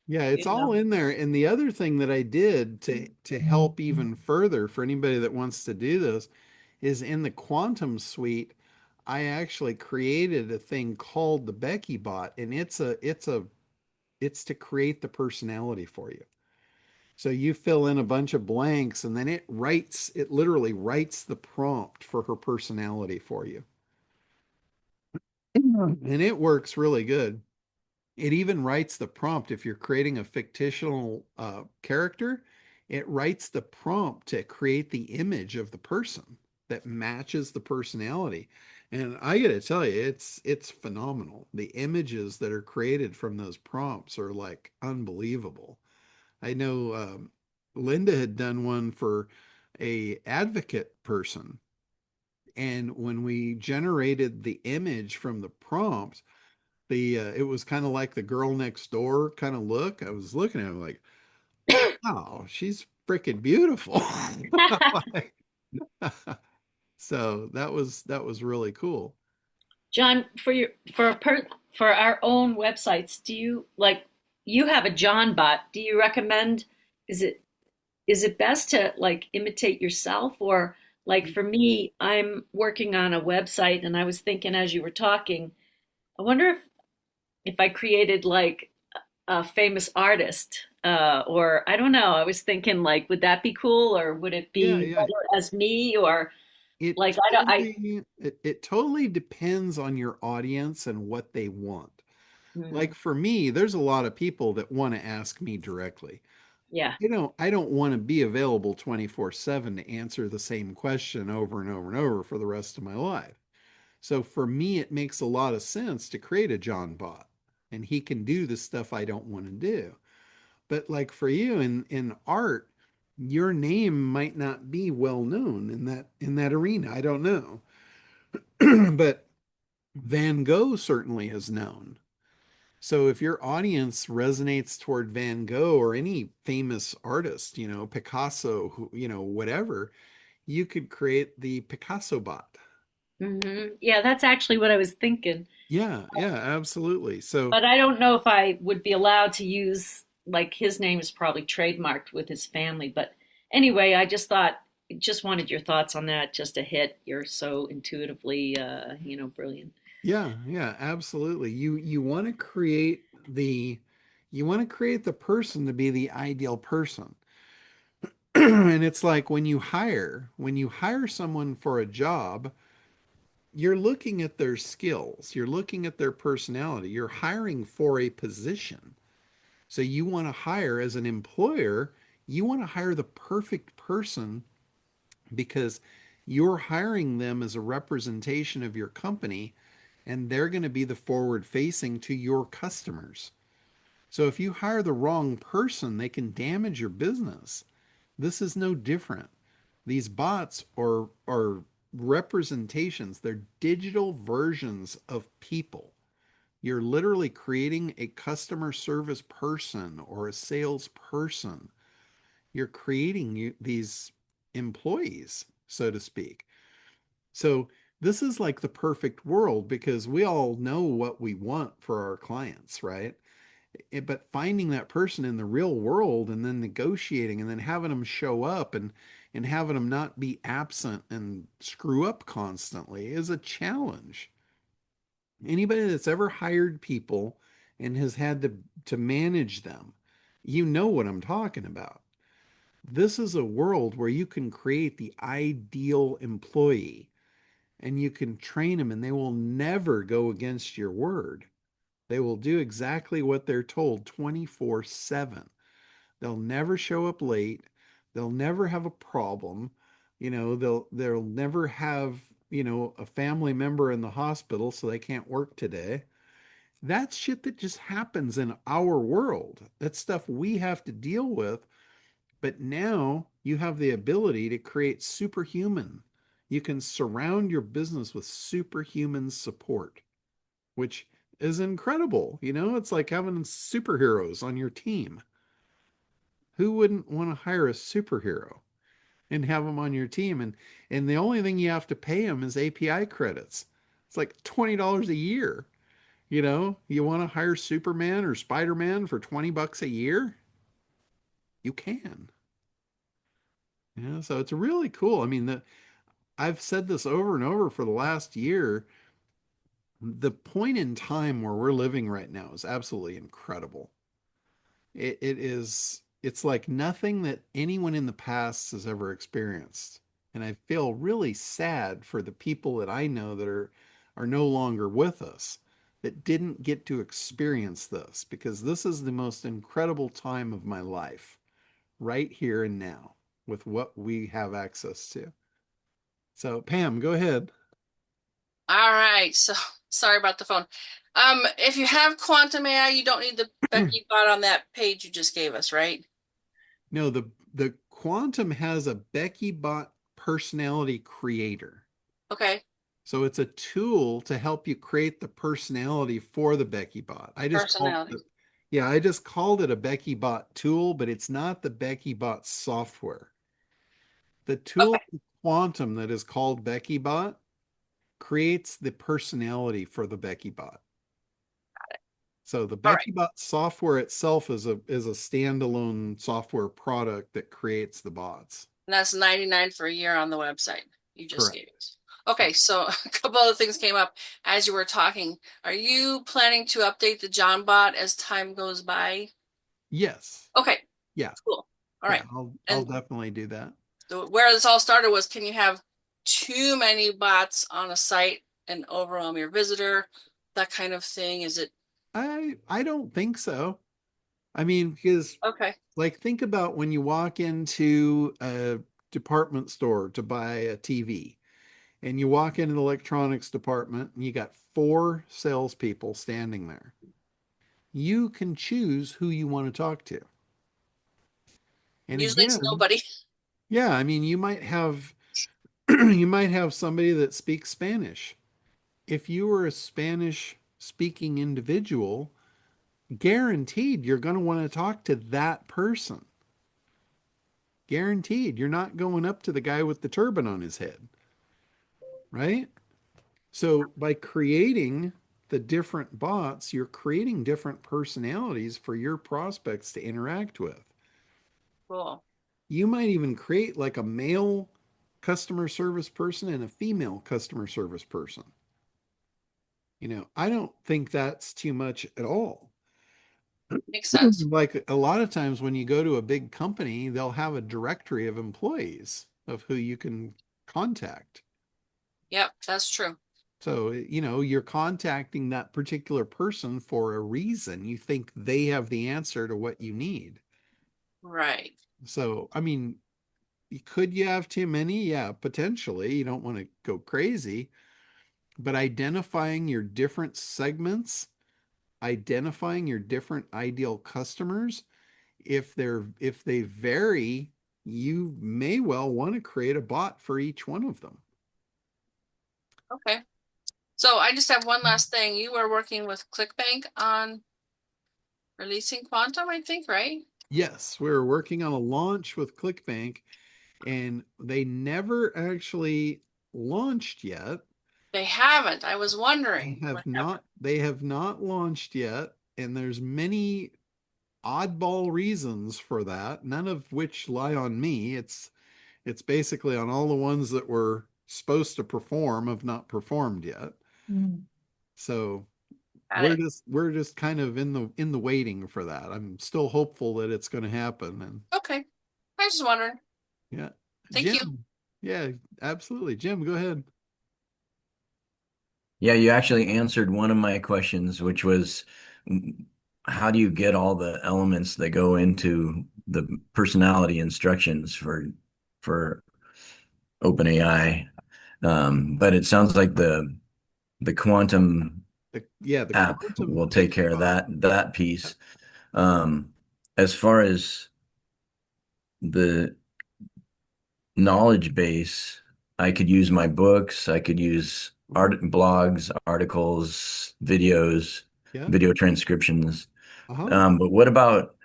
Yeah, it's
you
all
know.
in there. And the other thing that I did to help even further for anybody that wants to do this is in the Quantum Suite, I actually created a thing called the Becky Bot, and it's to create the personality for you. So you fill in a bunch of blanks and then it literally writes the prompt for her personality for you. And it works really good. It even writes the prompt if you're creating a fictional character, it writes the prompt to create the image of the person that matches the personality. And I got to tell you, it's phenomenal. The images that are created from those prompts are like unbelievable. I know Linda had done one for a advocate person, and when we generated the image from the prompt, the it was kind of like the girl next door kind of look. I was looking at her like, wow, she's freaking beautiful. Like, so that was really cool.
John, for our own websites, do you you have a John bot? Do you recommend? Is it is it best to like imitate yourself or like for me, I'm working on a website and I was thinking as you were talking, I wonder if I created like a famous artist or I don't know. I was thinking like would that be cool or would it
Yeah,
be
yeah.
better as me or like I don't I
It totally depends on your audience and what they want.
hmm,
Like for me, there's a lot of people that want to ask me directly.
yeah.
I don't want to be available 24/7 to answer the same question over and over and over for the rest of my life. So for me, it makes a lot of sense to create a John bot, and he can do the stuff I don't want to do. But like for you in art, your name might not be well known in that arena. I don't know. But Van Gogh certainly is known. So if your audience resonates toward Van Gogh or any famous artist, Picasso, whatever, you could create the Picasso bot.
Yeah, that's actually what I was thinking.
Yeah, yeah, absolutely. So
But I don't know if I would be allowed to use like his name is probably trademarked with his family. But anyway, I just thought just wanted your thoughts on that. Just a hit. You're so intuitively, brilliant.
Yeah, yeah, absolutely. You want to create the person to be the ideal person. And it's like when you hire someone for a job, you're looking at their skills, you're looking at their personality, you're hiring for a position. So you want to hire as an employer, you want to hire the perfect person because you're hiring them as a representation of your company and they're going to be the forward facing to your customers. So if you hire the wrong person, they can damage your business. This is no different. These bots are representations, they're digital versions of people. You're literally creating a customer service person or a sales person. You're creating these employees, so to speak. So this is like the perfect world because we all know what we want for our clients, right? But finding that person in the real world and then negotiating and then having them show up and having them not be absent and screw up constantly is a challenge. Anybody that's ever hired people and has had to manage them, you know what I'm talking about. This is a world where you can create the ideal employee and you can train them and they will never go against your word. They will do exactly what they're told 24/7. They'll never show up late. They'll never have a problem. They'll never have, a family member in the hospital so they can't work today. That's shit that just happens in our world. That's stuff we have to deal with. But now you have the ability to create superhuman. You can surround your business with superhuman support, which is incredible. It's like having superheroes on your team. Who wouldn't want to hire a superhero and have them on your team? And the only thing you have to pay them is API credits. It's like $20 a year. You want to hire Superman or Spider-Man for 20 bucks a year? You can. So it's really cool. I mean, I've said this over and over for the last year. The point in time where we're living right now is absolutely incredible. It's like nothing that anyone in the past has ever experienced. And I feel really sad for the people that I know that are no longer with us that didn't get to experience this because this is the most incredible time of my life right here and now with what we have access to. So Pam, go ahead.
All right. So sorry about the phone. If you have quantum AI, you don't need the Becky bot on that page you just gave us, right?
No, the Quantum has a Becky Bot personality creator.
Okay.
So it's a tool to help you create the personality for the Becky Bot.
Personality.
I just called it a Becky Bot tool, but it's not the Becky Bot software. The tool
Okay.
Quantum that is called Becky Bot creates the personality for the Becky Bot. So the
All right.
BeckyBot software itself is a standalone software product that creates the bots.
And that's 99 for a year on the website you just
Correct.
gave us. Okay, so a couple other things came up as you were talking. Are you planning to update the John bot as time goes by?
Yes.
Okay,
Yeah.
cool. All
Yeah.
right.
I'll
And
definitely do that.
where this all started was, can you have too many bots on a site and overwhelm your visitor? That kind of thing. Is it
I don't think so. I mean, because
okay?
like think about when you walk into a department store to buy a TV and you walk into the electronics department and you got four salespeople standing there. You can choose who you want to talk to. And
Usually it's
again,
nobody.
yeah, I mean, you might have you might have somebody that speaks Spanish. If you were a Spanish speaking individual, guaranteed you're going to want to talk to that person. Guaranteed. You're not going up to the guy with the turban on his head, right? So by creating the different bots, you're creating different personalities for your prospects to interact with.
Cool.
You might even create like a male customer service person and a female customer service person. I don't think that's too much at all.
Makes sense.
Like a lot of times when you go to a big company, they'll have a directory of employees of who you can contact.
Yep, that's true.
So, you're contacting that particular person for a reason. You think they have the answer to what you need.
Right.
So, I mean, could you have too many? Yeah, potentially. You don't want to go crazy, but identifying your different segments, identifying your different ideal customers, if they vary, you may well want to create a bot for each one of them.
Okay. So I just have one last thing. You were working with ClickBank on releasing Quantum, I think, right?
Yes, we're working on a launch with ClickBank, and they never actually launched yet.
They haven't. I was
They
wondering
have
what happened.
not they have not launched yet, and there's many oddball reasons for that, none of which lie on me. It's basically on all the ones that were supposed to perform have not performed yet.
Mm.
So
Got
we're
it.
just we're just kind of in the waiting for that. I'm still hopeful that it's going to happen. And
Okay. I just wondered.
yeah,
Thank you.
Jim. Yeah, absolutely. Jim, go ahead.
Yeah, you actually answered one of my questions, which was how do you get all the elements that go into the personality instructions for OpenAI? But it sounds like the quantum
The
app
quantum
will take
Becky
care of
bot.
that
Yeah.
piece. Um, as far as the knowledge base, I could use my books, I could use
Mhm.
blogs, articles, videos,
Yeah.
video transcriptions.
Uh-huh.
But what about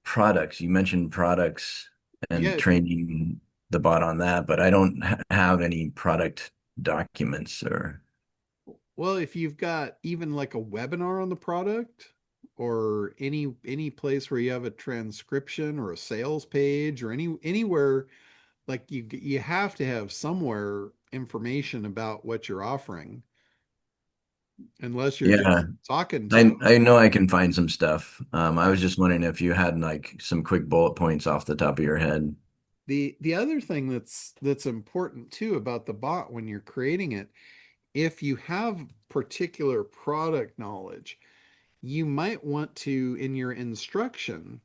products? You mentioned products
Yeah,
and
if you
training the bot on that, but I don't have any product documents or
well, if you've got even like a webinar on the product or any place where you have a transcription or a sales page or anywhere, like you have to have somewhere information about what you're offering, unless you're just
yeah,
talking to
I
them.
know I can find some stuff. I
Yeah.
was just wondering if you had like some quick bullet points off the top of your head.
The other thing that's important too about the bot when you're creating it, if you have particular product knowledge, you might want to, in your instruction,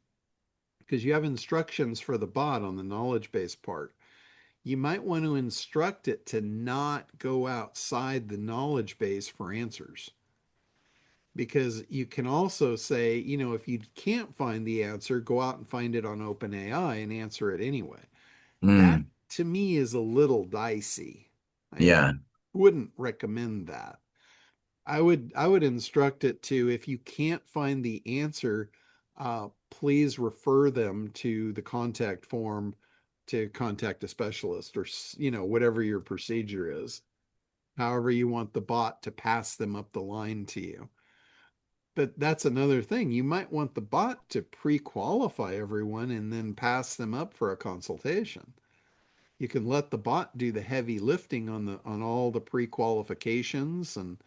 because you have instructions for the bot on the knowledge base part, you might want to instruct it to not go outside the knowledge base for answers. Because you can also say, if you can't find the answer, go out and find it on OpenAI and answer it anyway. That
Mm,
to me is a little dicey. I
yeah.
wouldn't recommend that. I would instruct it to, if you can't find the answer, please refer them to the contact form to contact a specialist, or whatever your procedure is. However you want the bot to pass them up the line to you. But that's another thing. You might want the bot to pre-qualify everyone and then pass them up for a consultation. You can let the bot do the heavy lifting on all the pre-qualifications and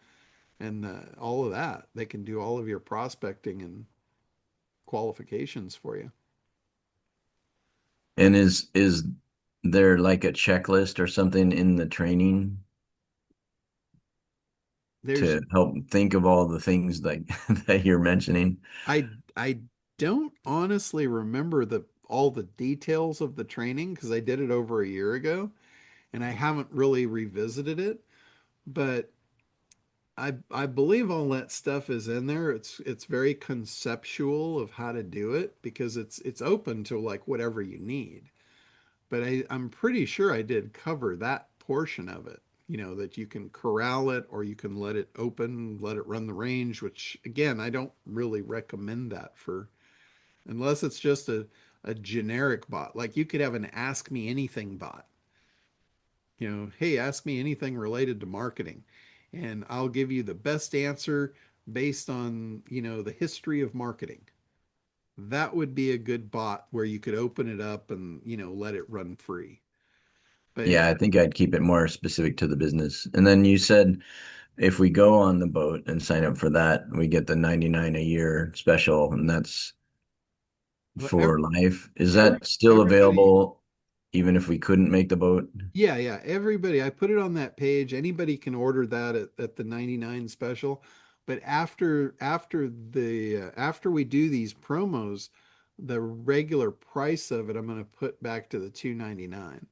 all of that. They can do all of your prospecting and qualifications for you.
And is there like a checklist or something in the training
There's
to help think of all the things that that you're mentioning?
I don't honestly remember the all the details of the training because I did it over a year ago and I haven't really revisited it, but I believe all that stuff is in there. It's very conceptual of how to do it because it's open to like whatever you need. But I'm pretty sure I did cover that portion of it. That you can corral it or you can let it open, let it run the range, which again, I don't really recommend that for unless it's just a generic bot. Like you could have an ask me anything bot. Hey, ask me anything related to marketing and I'll give you the best answer based on, the history of marketing. That would be a good bot where you could open it up and, let it run free. But
Yeah, I think I'd keep it more specific to the business. And then you said if we go on the boat and sign up for that, we get the 99 a year special, and that's
well,
for life. Is
every
that still
everybody,
available even if we couldn't make the boat?
yeah, everybody. I put it on that page. Anybody can order that at the 99 special. But after we do these promos, the regular price of it, I'm going to put back to the 299.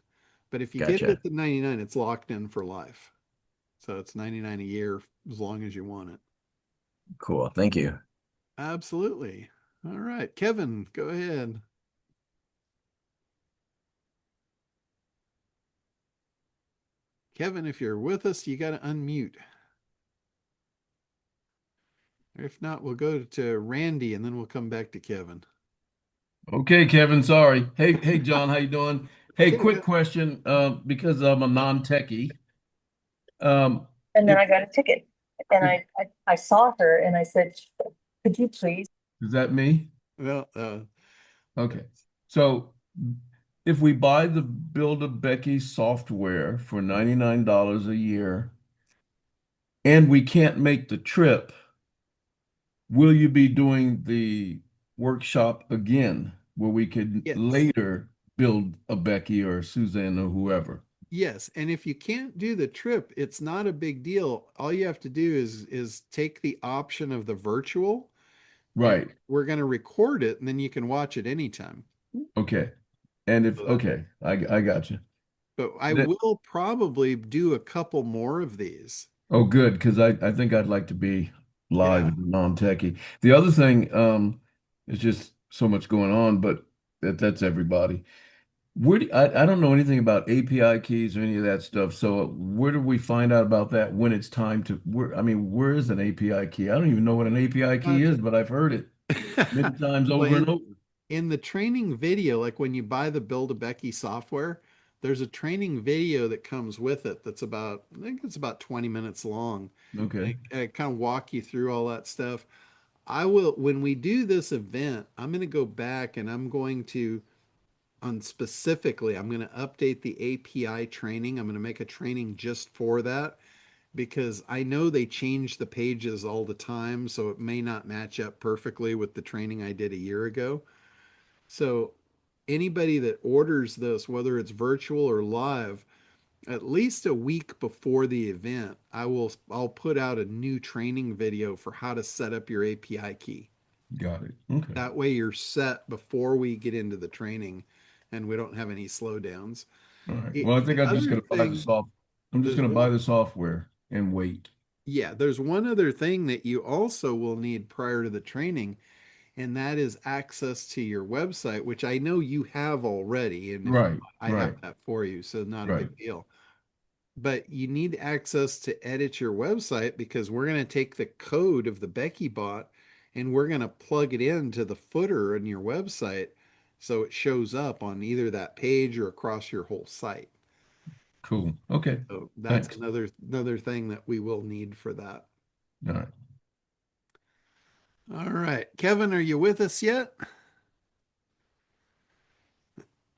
But if you get it
Gotcha.
at the 99, it's locked in for life. So it's 99 a year as long as you want it.
Cool. Thank you.
Absolutely. All right, Kevin, go ahead. Kevin, if you're with us, you got to unmute. If not, we'll go to Randy and then we'll come back to Kevin.
Okay, Kevin, sorry. Hey, John, how you doing? Hey, quick
Good.
question, because I'm a non-techie.
And then
If,
I got a ticket. And
if
I saw her and I said, could you please?
is that me?
Well,
Okay. So if we buy the Build a Becky software for $99 a year and we can't make the trip, will you be doing the workshop again where we could
yes.
later build a Becky or Suzanne or whoever?
Yes, and if you can't do the trip, it's not a big deal. All you have to do is take the option of the virtual, and
Right.
we're going to record it, and then you can watch it anytime.
Okay. And if
So that,
okay, I got you.
but I
That,
will probably do a couple more of these.
oh, good, because I think I'd like to be live
Yeah.
and non-techie. The other thing, is just so much going on, but that's everybody. I don't know anything about API keys or any of that stuff. So where do we find out about that when it's time to where is an API key? I don't even know what an API key is, but I've heard it many times
Well,
over and over.
in the training video, like when you buy the Build a Becky software, there's a training video that comes with it that's about, I think it's about 20 minutes long.
Okay,
I kind of walk you through all that stuff. I will, when we do this event, I'm going to go back and I'm going to, on specifically, I'm going to update the API training. I'm going to make a training just for that because I know they change the pages all the time. So it may not match up perfectly with the training I did a year ago. So anybody that orders this, whether it's virtual or live, at least a week before the event, I'll put out a new training video for how to set up your API key.
got it. Okay,
That way you're set before we get into the training and we don't have any slowdowns.
all right.
The
Well, I think I'm just
other
gonna buy the
thing,
soft. I'm just
there's
gonna buy
one,
the software and wait.
yeah, there's one other thing that you also will need prior to the training, and that is access to your website, which I know you have already. And if
Right,
I have
right,
that for you, so not a
right.
big deal. But you need access to edit your website because we're going to take the code of the Becky bot and we're going to plug it into the footer on your website so it shows up on either that page or across your whole site.
Cool. Okay.
So that's
Thanks.
another thing that we will need for that.
All right.
All right, Kevin, are you with us yet?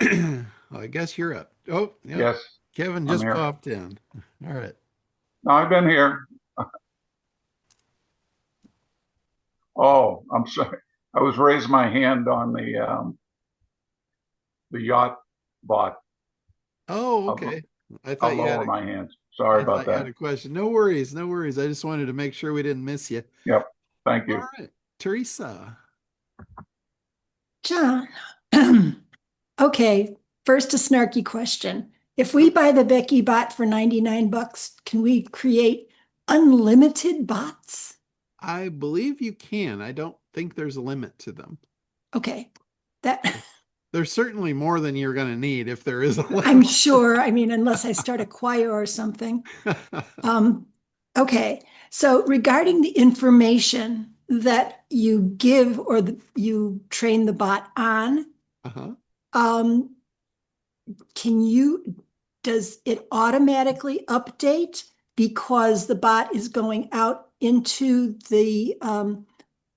Well, I guess you're up. Oh, yeah.
Yes,
Kevin
I'm
just
here.
popped in. All right.
No, I've been here. Oh, I'm sorry. I was raising my hand on the yacht bot.
Oh,
I'll,
okay. I
I'll
thought you had
lower
a
my hands. Sorry
I
about
thought you had
that.
a question. No worries, no worries. I just wanted to make sure we didn't miss you.
Yep. Thank
All
you.
right, Teresa.
John. Okay, first a snarky question. If we buy the Becky bot for 99 bucks, can we create unlimited bots?
I believe you can. I don't think there's a limit to them.
Okay. That
There's certainly more than you're going to need if there is a
I'm
limit.
sure, I mean, unless I start a choir or something. Um, okay. So regarding the information that you give or you train the bot on,
Uh-huh.
um, does it automatically update because the bot is going out into the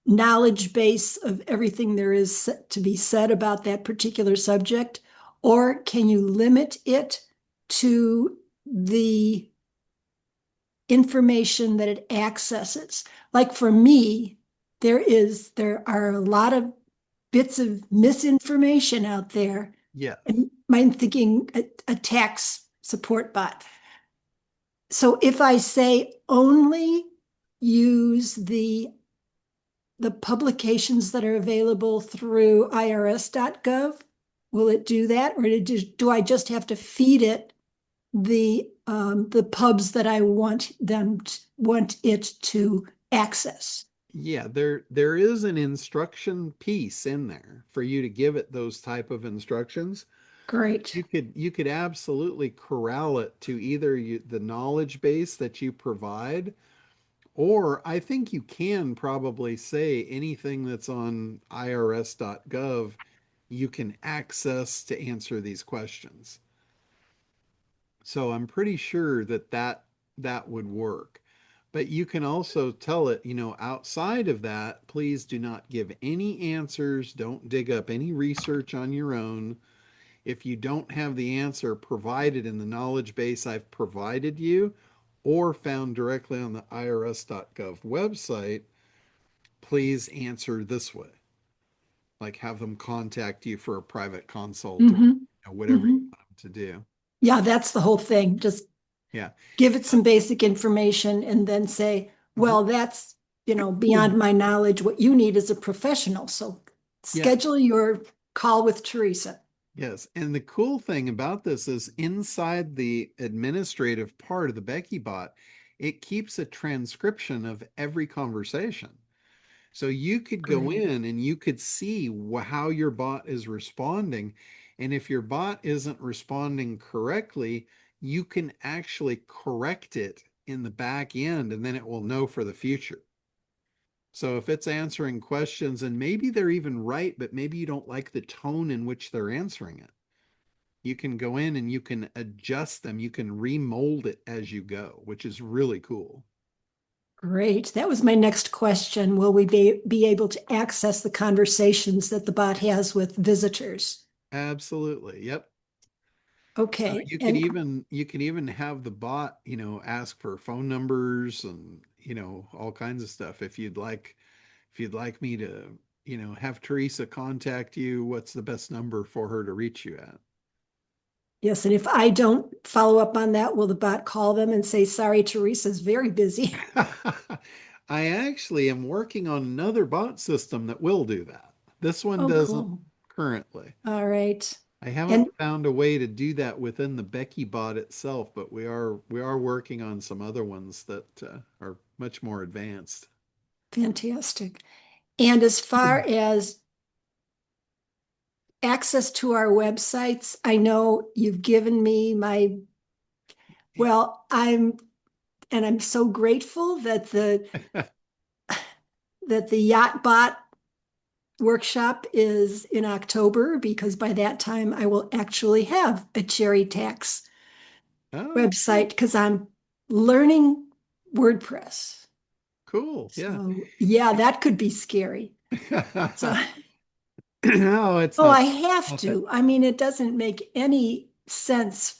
knowledge base of everything there is to be said about that particular subject? Or can you limit it to the information that it accesses. Like for me, there are a lot of bits of misinformation out there.
Yes.
And I'm thinking a tax support bot. So if I say only use the publications that are available through irs.gov, will it do that? Or do I just have to feed it the pubs that I want it to access?
Yeah, there is an instruction piece in there for you to give it those type of instructions.
Great.
You could absolutely corral it to either the knowledge base that you provide, or I think you can probably say anything that's on irs.gov you can access to answer these questions. So I'm pretty sure that would work. But you can also tell it, outside of that, please do not give any answers. Don't dig up any research on your own. If you don't have the answer provided in the knowledge base I've provided you or found directly on the irs.gov website, please answer this way. Like have them contact you for a private consult or
Mhm.
whatever you
Mhm.
want them to do.
Yeah, that's the whole thing. Just
Yeah.
give it some basic information and then say,
Mhm.
well, that's, beyond my knowledge. What you need is a professional. So
Yeah.
schedule your call with Teresa.
Yes. And the cool thing about this is inside the administrative part of the Becky bot, it keeps a transcription of every conversation. So you could go
Great.
in and you could see how your bot is responding. And if your bot isn't responding correctly, you can actually correct it in the back end and then it will know for the future. So if it's answering questions and maybe they're even right, but maybe you don't like the tone in which they're answering it, you can go in and you can adjust them. You can remold it as you go, which is really cool.
Great. That was my next question. Will we be able to access the conversations that the bot has with visitors?
Absolutely. Yep.
Okay.
You can even have the bot, ask for phone numbers and, all kinds of stuff. If you'd like me to, have Teresa contact you, what's the best number for her to reach you at?
Yes, and if I don't follow up on that, will the bot call them and say, sorry, Teresa's very busy?
I actually am working on another bot system that will do that. This one
Oh,
doesn't
cool.
currently.
All right.
I
And
haven't found a way to do that within the Becky bot itself, but we are working on some other ones that are much more advanced.
fantastic. And as far as access to our websites, I know you've given me well, I'm so grateful that the Yacht Bot workshop is in October because by that time I will actually have a Cherry Tax
Oh,
website because I'm learning WordPress.
cool. Yeah.
So yeah, that could be scary. So
No, it's
oh,
not.
I have
Not that.
to. I mean, it doesn't make any sense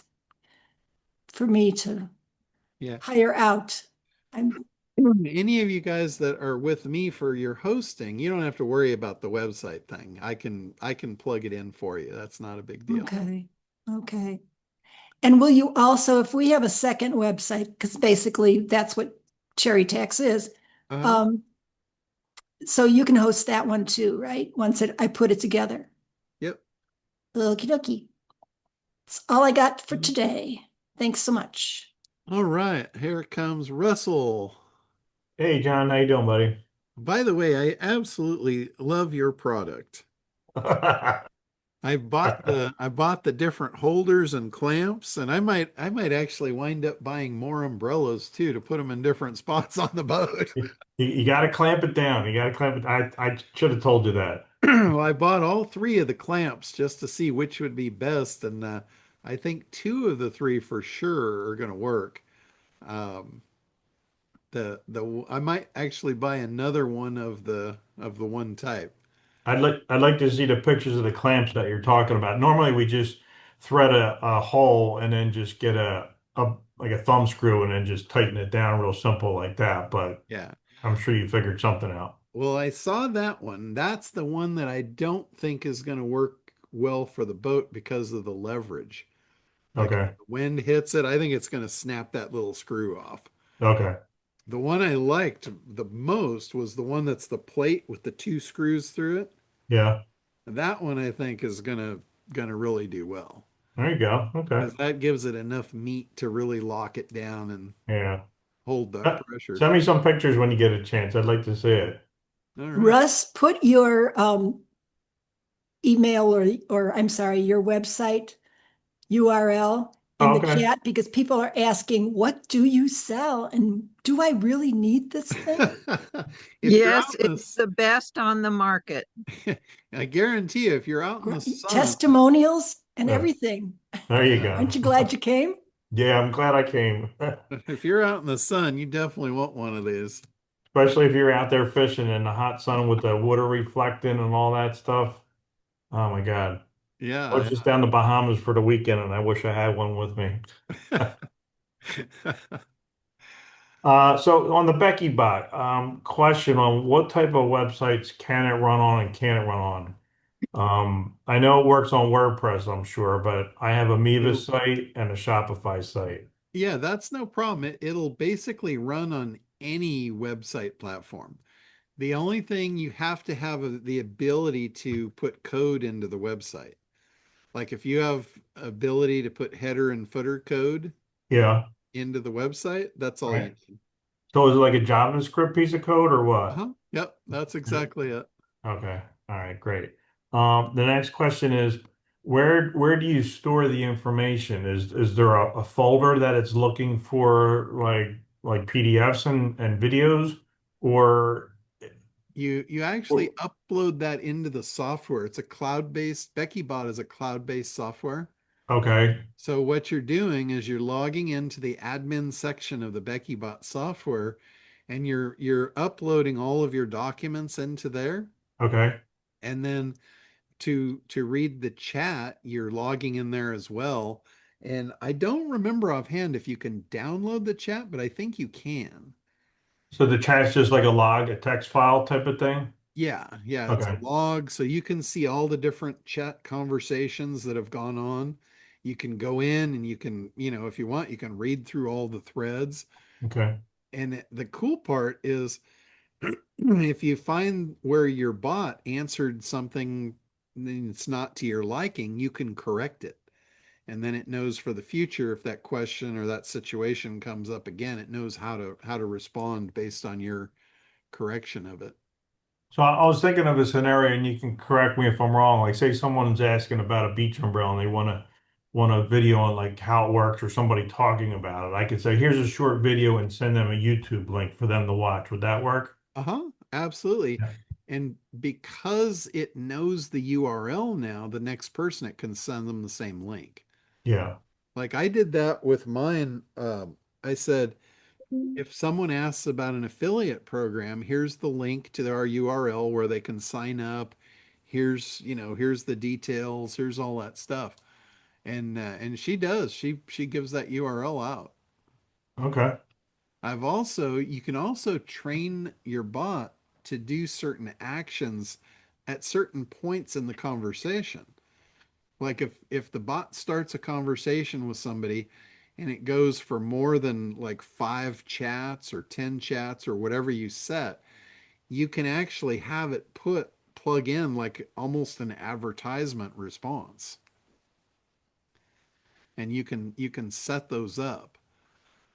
for me to
Yeah.
hire out. I'm
Any of you guys that are with me for your hosting, you don't have to worry about the website thing. I can plug it in for you. That's not a big deal.
okay. Okay. And will you also, if we have a second website, because basically that's what Cherry Tax is,
Uh-huh.
um, so you can host that one too, right? I put it together.
Yep.
Okie dokie. That's all I got for
Mhm.
today. Thanks so much.
All right, here comes Russell.
Hey John, how you doing, buddy?
By the way, I absolutely love your product. I bought the different holders and clamps, and I might actually wind up buying more umbrellas too to put them in different spots on the boat.
You got to clamp it down. You got to clamp it. I should have told you that.
Well, I bought all three of the clamps just to see which would be best, and I think two of the three for sure are going to work. Um, the I might actually buy another one of the one type.
I'd like to see the pictures of the clamps that you're talking about. Normally, we just thread a hole and then just get a like a thumb screw and then just tighten it down real simple like that. But
Yeah.
I'm sure you figured something out.
Well, I saw that one. That's the one that I don't think is going to work well for the boat because of the leverage. Like if
Okay.
the wind hits it, I think it's going to snap that little screw off.
Okay.
The one I liked the most was the one that's the plate with the two screws through it.
Yeah.
That one I think is gonna really do well
There you go. Okay.
because that gives it enough meat to really lock it down and
Yeah.
hold the pressure.
Send me some pictures when you get a chance. I'd like to see it.
All right.
Russ, put your email or I'm sorry, your website URL in the
Okay.
chat because people are asking, what do you sell? And do I really need this thing?
If you're
Yes,
out in
it's the best on the market.
I guarantee you, if you're out in the sun,
Testimonials and
Yeah.
everything.
There you go.
Aren't you glad you came?
Yeah, I'm glad I came.
if you're out in the sun, you definitely want one of these.
Especially if you're out there fishing in the hot sun with the water reflecting and all that stuff. Oh my God. I was
Yeah.
just down the Bahamas for the weekend and I wish I had one with me. So on the Becky bot, question on what type of websites can it run on and can it run on? I know it works on WordPress, I'm sure, but I have a Miva site and a Shopify site.
Yeah, that's no problem. It'll basically run on any website platform. The only thing you have to have the ability to put code into the website. Like if you have ability to put header and footer code
Yeah,
into the website, that's all you
right.
need.
So is it like a JavaScript piece of code or what?
Uh-huh. Yep, that's exactly it.
Okay. All right, great. The next question is where do you store the information? Is there a folder that it's looking for like PDFs and videos or
You actually upload that into the software. It's a cloud-based, BeckyBot is a cloud-based software.
okay,
So what you're doing is you're logging into the admin section of the BeckyBot software and you're uploading all of your documents into there.
okay.
And then to read the chat, you're logging in there as well. And I don't remember offhand if you can download the chat, but I think you can.
So the chat's just like a log, a text file type of thing?
Yeah, it's a
Okay,
log, so you can see all the different chat conversations that have gone on. You can go in and you can, if you want, you can read through all the threads.
okay.
And the cool part is if you find where your bot answered something that's not to your liking, you can correct it. And then it knows for the future if that question or that situation comes up again, it knows how to respond based on your correction of it.
So I was thinking of a scenario, and you can correct me if I'm wrong. Like, say someone's asking about a beach umbrella, and they want a video on like how it works, or somebody talking about it. I could say, "Here's a short video," and send them a YouTube link for them to watch. Would that work?
Uh-huh, absolutely.
Yeah.
And because it knows the URL now, the next person it can send them the same link.
Yeah.
Like I did that with mine. I said, if someone asks about an affiliate program, here's the link to our URL where they can sign up. Here's the details. Here's all that stuff. And she does. She gives that URL out.
Okay.
You can also train your bot to do certain actions at certain points in the conversation. Like if the bot starts a conversation with somebody and it goes for more than like 5 chats or 10 chats or whatever you set, you can actually have it plug in like almost an advertisement response. And you can set those up.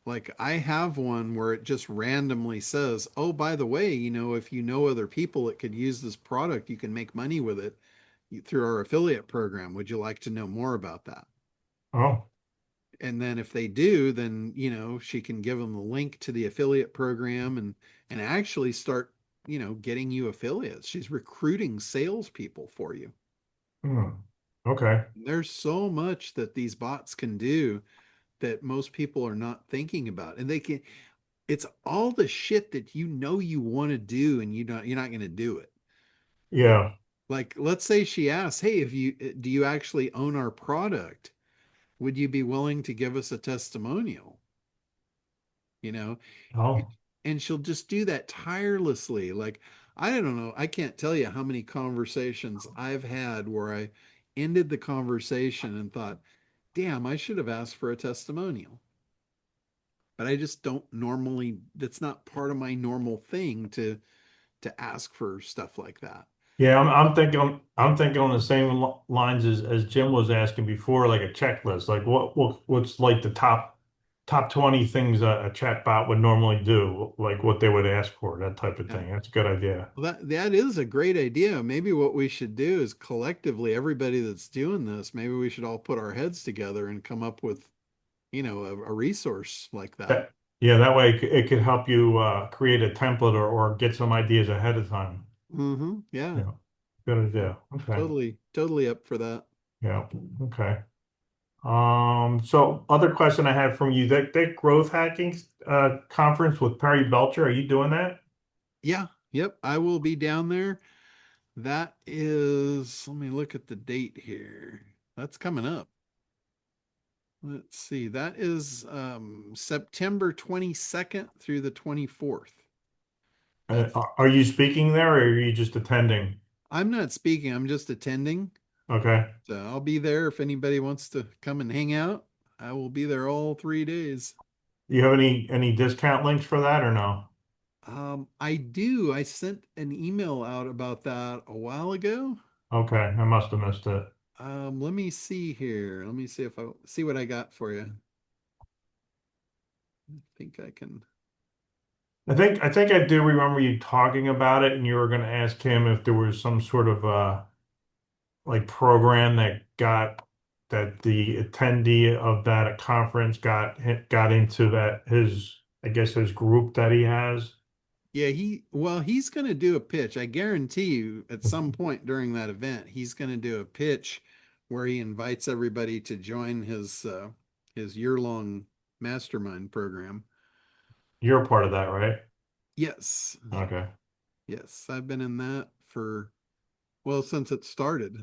Like I have one where it just randomly says, "Oh, by the way, if you know other people that could use this product, you can make money with it through our affiliate program. Would you like to know more about that?"
Oh,
And then if they do, then, she can give them the link to the affiliate program and actually start, getting you affiliates. She's recruiting salespeople for you.
hmm. Okay.
There's so much that these bots can do that most people are not thinking about. And it's all the shit that you want to do and you're not going to do it.
Yeah.
Like let's say she asks, "Hey, do you actually own our product?" would you be willing to give us a testimonial? You know, and,
Oh,
and she'll just do that tirelessly. Like, I don't know, I can't tell you how many conversations I've had where I ended the conversation and thought, damn, I should have asked for a testimonial. But I just don't normally, that's not part of my normal thing to ask for stuff like that.
yeah. I'm thinking on the same lines as Jim was asking before, like a checklist. Like what's like the top 20 things a chatbot would normally do, like what they would ask for, that type of
Yeah.
thing. That's a good idea.
Well, that is a great idea. Maybe what we should do is collectively, everybody that's doing this, maybe we should all put our heads together and come up with, a resource like that.
That yeah, that way it could help you create a template or get some ideas ahead of time.
Mm-hmm. Yeah.
Yeah, good
Yeah.
idea. Okay.
Totally up for that.
Yeah. Okay. So other question I had from you, that growth hacking conference with Perry Belcher, are you doing that?
Yeah. Yep. I will be down there. That is, let me look at the date here. That's coming up. Let's see. That is September 22nd through the 24th. That's
Are you speaking there or are you just attending?
I'm not speaking, I'm just attending.
Okay.
So I'll be there if anybody wants to come and hang out. I will be there all 3 days.
You have any discount links for that or no?
I do. I sent an email out about that a while ago.
Okay, I must have missed it.
Let me see here. Let me see if I see what I got for you. I think I can.
I think I do remember you talking about it, and you were going to ask him if there was some sort of like program that the attendee of that conference got into that his I guess his group that he has.
Yeah, he's going to do a pitch. I guarantee you at some point during that event, he's going to do a pitch where he invites everybody to join his year-long mastermind program.
You're a part of that, right?
Yes.
Okay.
Yes, I've been in that for, well, since it started.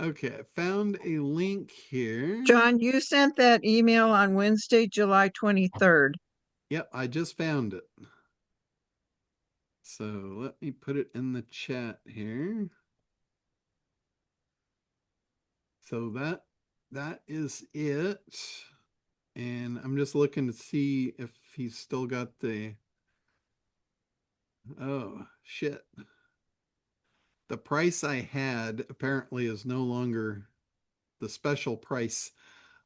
Okay, I found a link here.
John, you sent that email on Wednesday, July 23rd.
Yep, I just found it. So let me put it in the chat here. So that is it. And I'm just looking to see if he's still got the, oh shit. The price I had apparently is no longer the special price.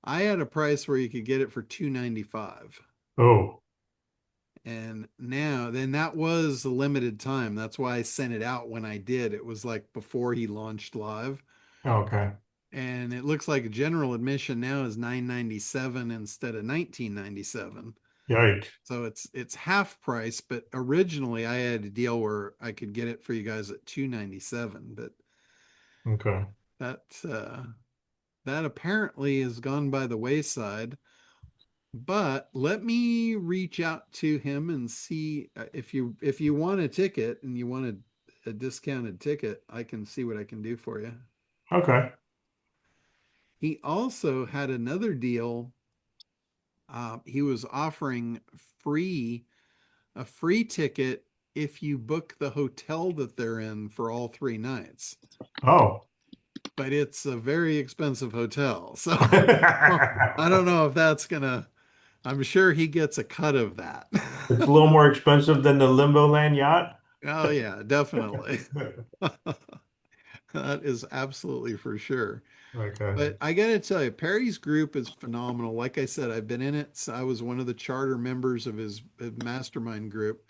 I had a price where you could get it for $295.
Oh,
And now, then that was a limited time. That's why I sent it out when I did. It was like before he launched live.
okay.
And it looks like general admission now is $997 instead of $1997.
Yikes.
So it's half price, but originally I had a deal where I could get it for you guys at $297, but
Okay.
that that apparently has gone by the wayside. But let me reach out to him and see if you want a ticket and you want a discounted ticket, I can see what I can do for you.
Okay.
He also had another deal. He was offering free a free ticket if you book the hotel that they're in for all 3 nights.
Oh.
But it's a very expensive hotel. So I don't know if that's gonna, I'm sure he gets a cut of that.
It's a little more expensive than the Limbo Land yacht.
Oh yeah, definitely. That is absolutely for sure.
Okay.
But I got to tell you, Perry's group is phenomenal. Like I said, I've been in it. So I was one of the charter members of his mastermind group.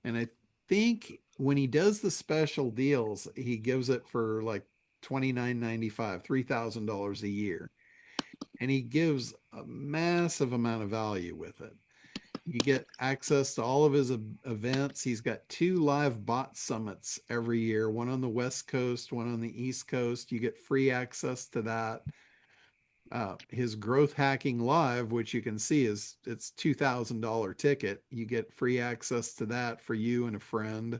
And I think when he does the special deals, he gives it for like $29.95, $3,000 a year. And he gives a massive amount of value with it. You get access to all of his events. He's got 2 live bot summits every year, one on the West Coast, one on the East Coast. You get free access to that. His growth hacking live, which you can see is it's $2,000 ticket. You get free access to that for you and a friend.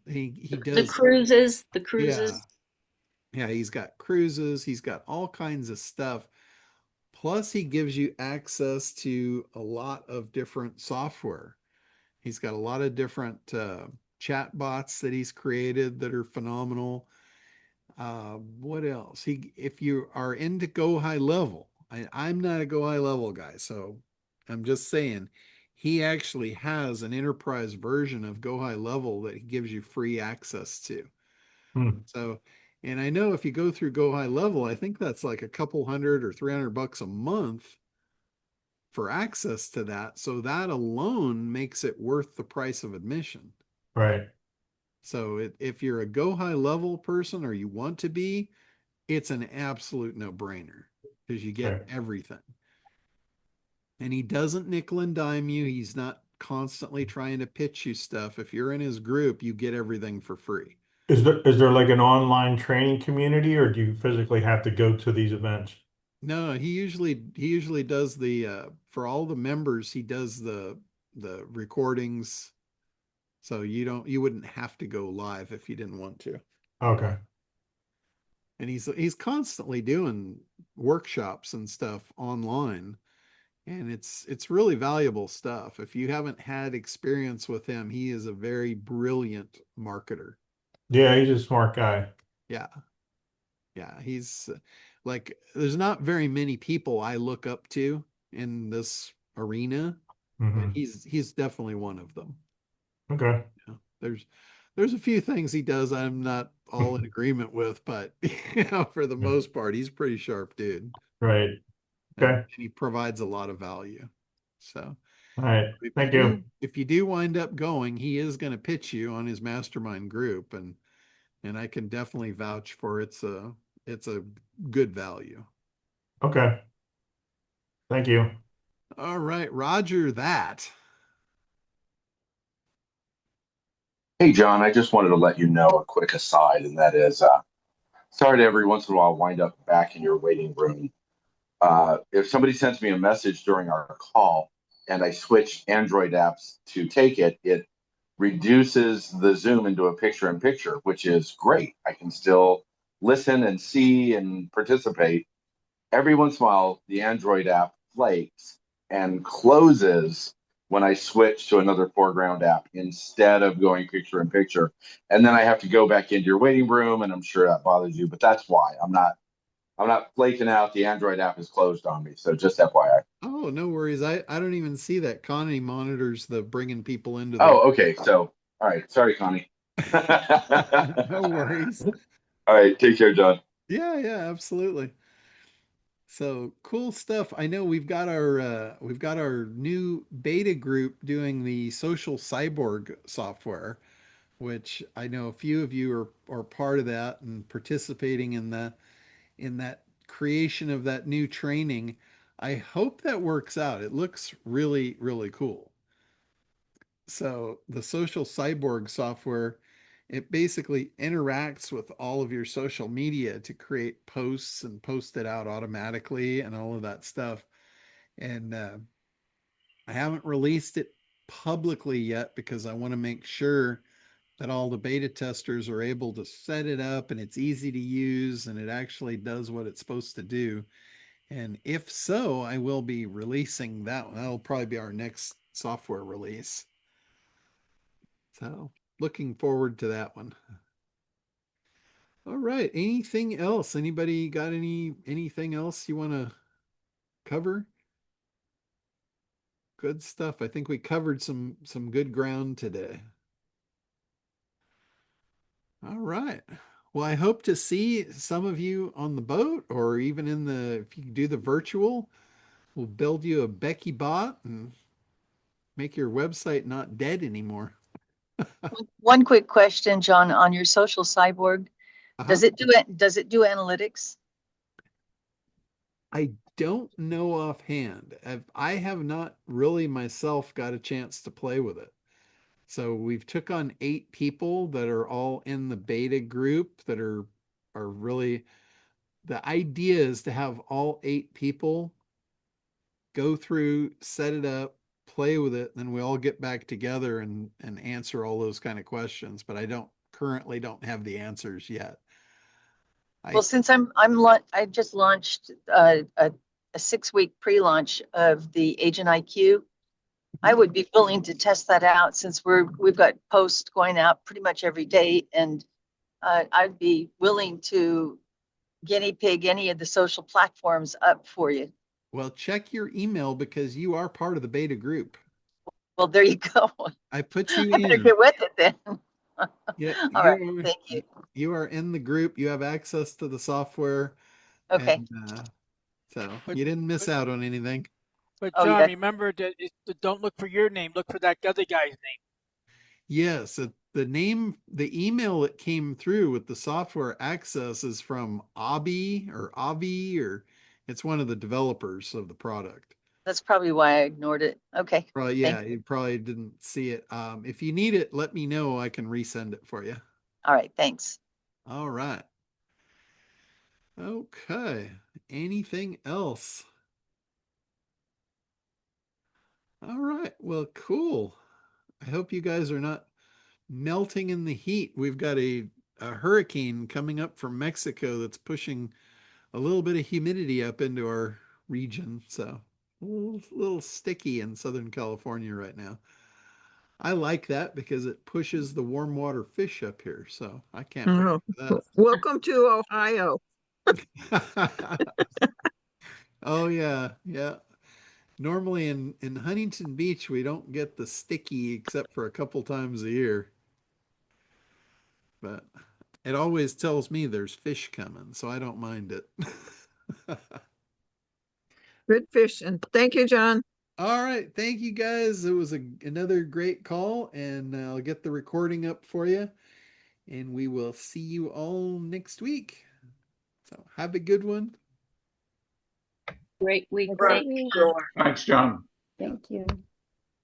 He
The
does,
cruises, the
yeah,
cruises.
Yeah, he's got cruises, he's got all kinds of stuff. Plus, he gives you access to a lot of different software. He's got a lot of different chat bots that he's created that are phenomenal. What else? If you are into Go High Level, I'm not a Go High Level guy, so I'm just saying he actually has an enterprise version of Go High Level that he gives you free access to.
Hmm.
So, and I know if you go through Go High Level, I think that's like a couple hundred or $300 a month for access to that. So that alone makes it worth the price of admission.
Right.
So if you're a Go High Level person or you want to be, it's an absolute no-brainer because you get
Okay.
everything. And he doesn't nickel and dime you. He's not constantly trying to pitch you stuff. If you're in his group, you get everything for free.
Is there like an online training community, or do you physically have to go to these events?
No, he usually does the for all the members, he does the recordings. So you wouldn't have to go live if you didn't want to.
Okay.
And he's constantly doing workshops and stuff online, and it's really valuable stuff. If you haven't had experience with him, he is a very brilliant marketer.
Yeah, he's a smart guy.
Yeah. Yeah, he's like there's not very many people I look up to in this arena, but
Hmm.
he's definitely one of them.
Okay.
Yeah. There's a few things he does I'm not all in agreement with, but for the
Yeah.
most part, he's a pretty sharp dude,
Right.
and
Okay.
he provides a lot of value. So
All right.
if you
Thank you.
do if you do wind up going, he is going to pitch you on his mastermind group, and I can definitely vouch for it's a good value.
Okay. Thank you.
All right, Roger that.
Hey, John, I just wanted to let you know a quick aside, and that is sorry to every once in a while wind up back in your waiting room. If somebody sends me a message during our call and I switch Android apps to take it, it reduces the zoom into a picture in picture, which is great. I can still listen and see and participate. Every once in a while, the Android app flakes and closes when I switch to another foreground app instead of going picture in picture. And then I have to go back into your waiting room, and I'm sure that bothers you, but that's why I'm not flaking out. The Android app is closed on me. So just FYI.
Oh, no worries. I don't even see that. Connie monitors the bringing people into the
Oh, okay. So, all right. Sorry, Connie. All
no worries.
right. Take care, John.
Yeah, yeah, absolutely. So cool stuff. I know we've got our new beta group doing the social cyborg software, which I know a few of you are part of that and participating in that creation of that new training. I hope that works out. It looks really, really cool. So the social cyborg software, it basically interacts with all of your social media to create posts and post it out automatically and all of that stuff. And I haven't released it publicly yet because I want to make sure that all the beta testers are able to set it up and it's easy to use and it actually does what it's supposed to do. And if so, I will be releasing that one. That'll probably be our next software release. So looking forward to that one. All right. Anything else? Anybody got anything else you want to cover? Good stuff. I think we covered some good ground today. All right. Well, I hope to see some of you on the boat or even if you do the virtual, we'll build you a Becky bot and make your website not dead anymore.
One quick question, John, on your social cyborg.
Uh-huh.
Does it do analytics?
I don't know offhand. I have not really myself got a chance to play with it. So we've took on 8 people that are all in the beta group that are really the idea is to have all 8 people go through, set it up, play with it, and then we all get back together and answer all those kind of questions. But I don't currently don't have the answers yet.
Well, since I just launched a 6-week pre-launch of the Agent IQ. I would be willing to test that out since we've got posts going out pretty much every day, and I'd be willing to guinea pig any of the social platforms up for you.
Well, check your email because you are part of the beta group.
Well, there you go.
I put you
I better
in.
get with it then.
Yeah,
All right. Thank you.
You are in the group. You have access to the software,
Okay.
and so you didn't miss out on anything.
But
Oh,
John,
yeah.
remember that don't look for your name. Look for that other guy's name.
Yes, the email that came through with the software access is from Avi, or it's one of the developers of the product.
That's probably why I ignored it. Okay.
Probably, yeah,
Thank
you probably didn't see it. If you need it, let me know. I can resend it for you.
All right. Thanks.
All right. Okay. Anything else? All right. Well, cool. I hope you guys are not melting in the heat. We've got a hurricane coming up from Mexico that's pushing a little bit of humidity up into our region. So a little sticky in Southern California right now. I like that because it pushes the warm water fish up here. So I can't wait
Oh,
for
welcome to Ohio.
that. Oh yeah, yeah. Normally in Huntington Beach we don't get the sticky except for a couple times a year. But it always tells me there's fish coming, so I don't mind it.
Good fish. And thank you, John.
All right, thank you guys. It was another great call, and I'll get the recording up for you, and we will see you all next week. So have a good one.
Great week.
Great week.
Thanks, John.
Thank you.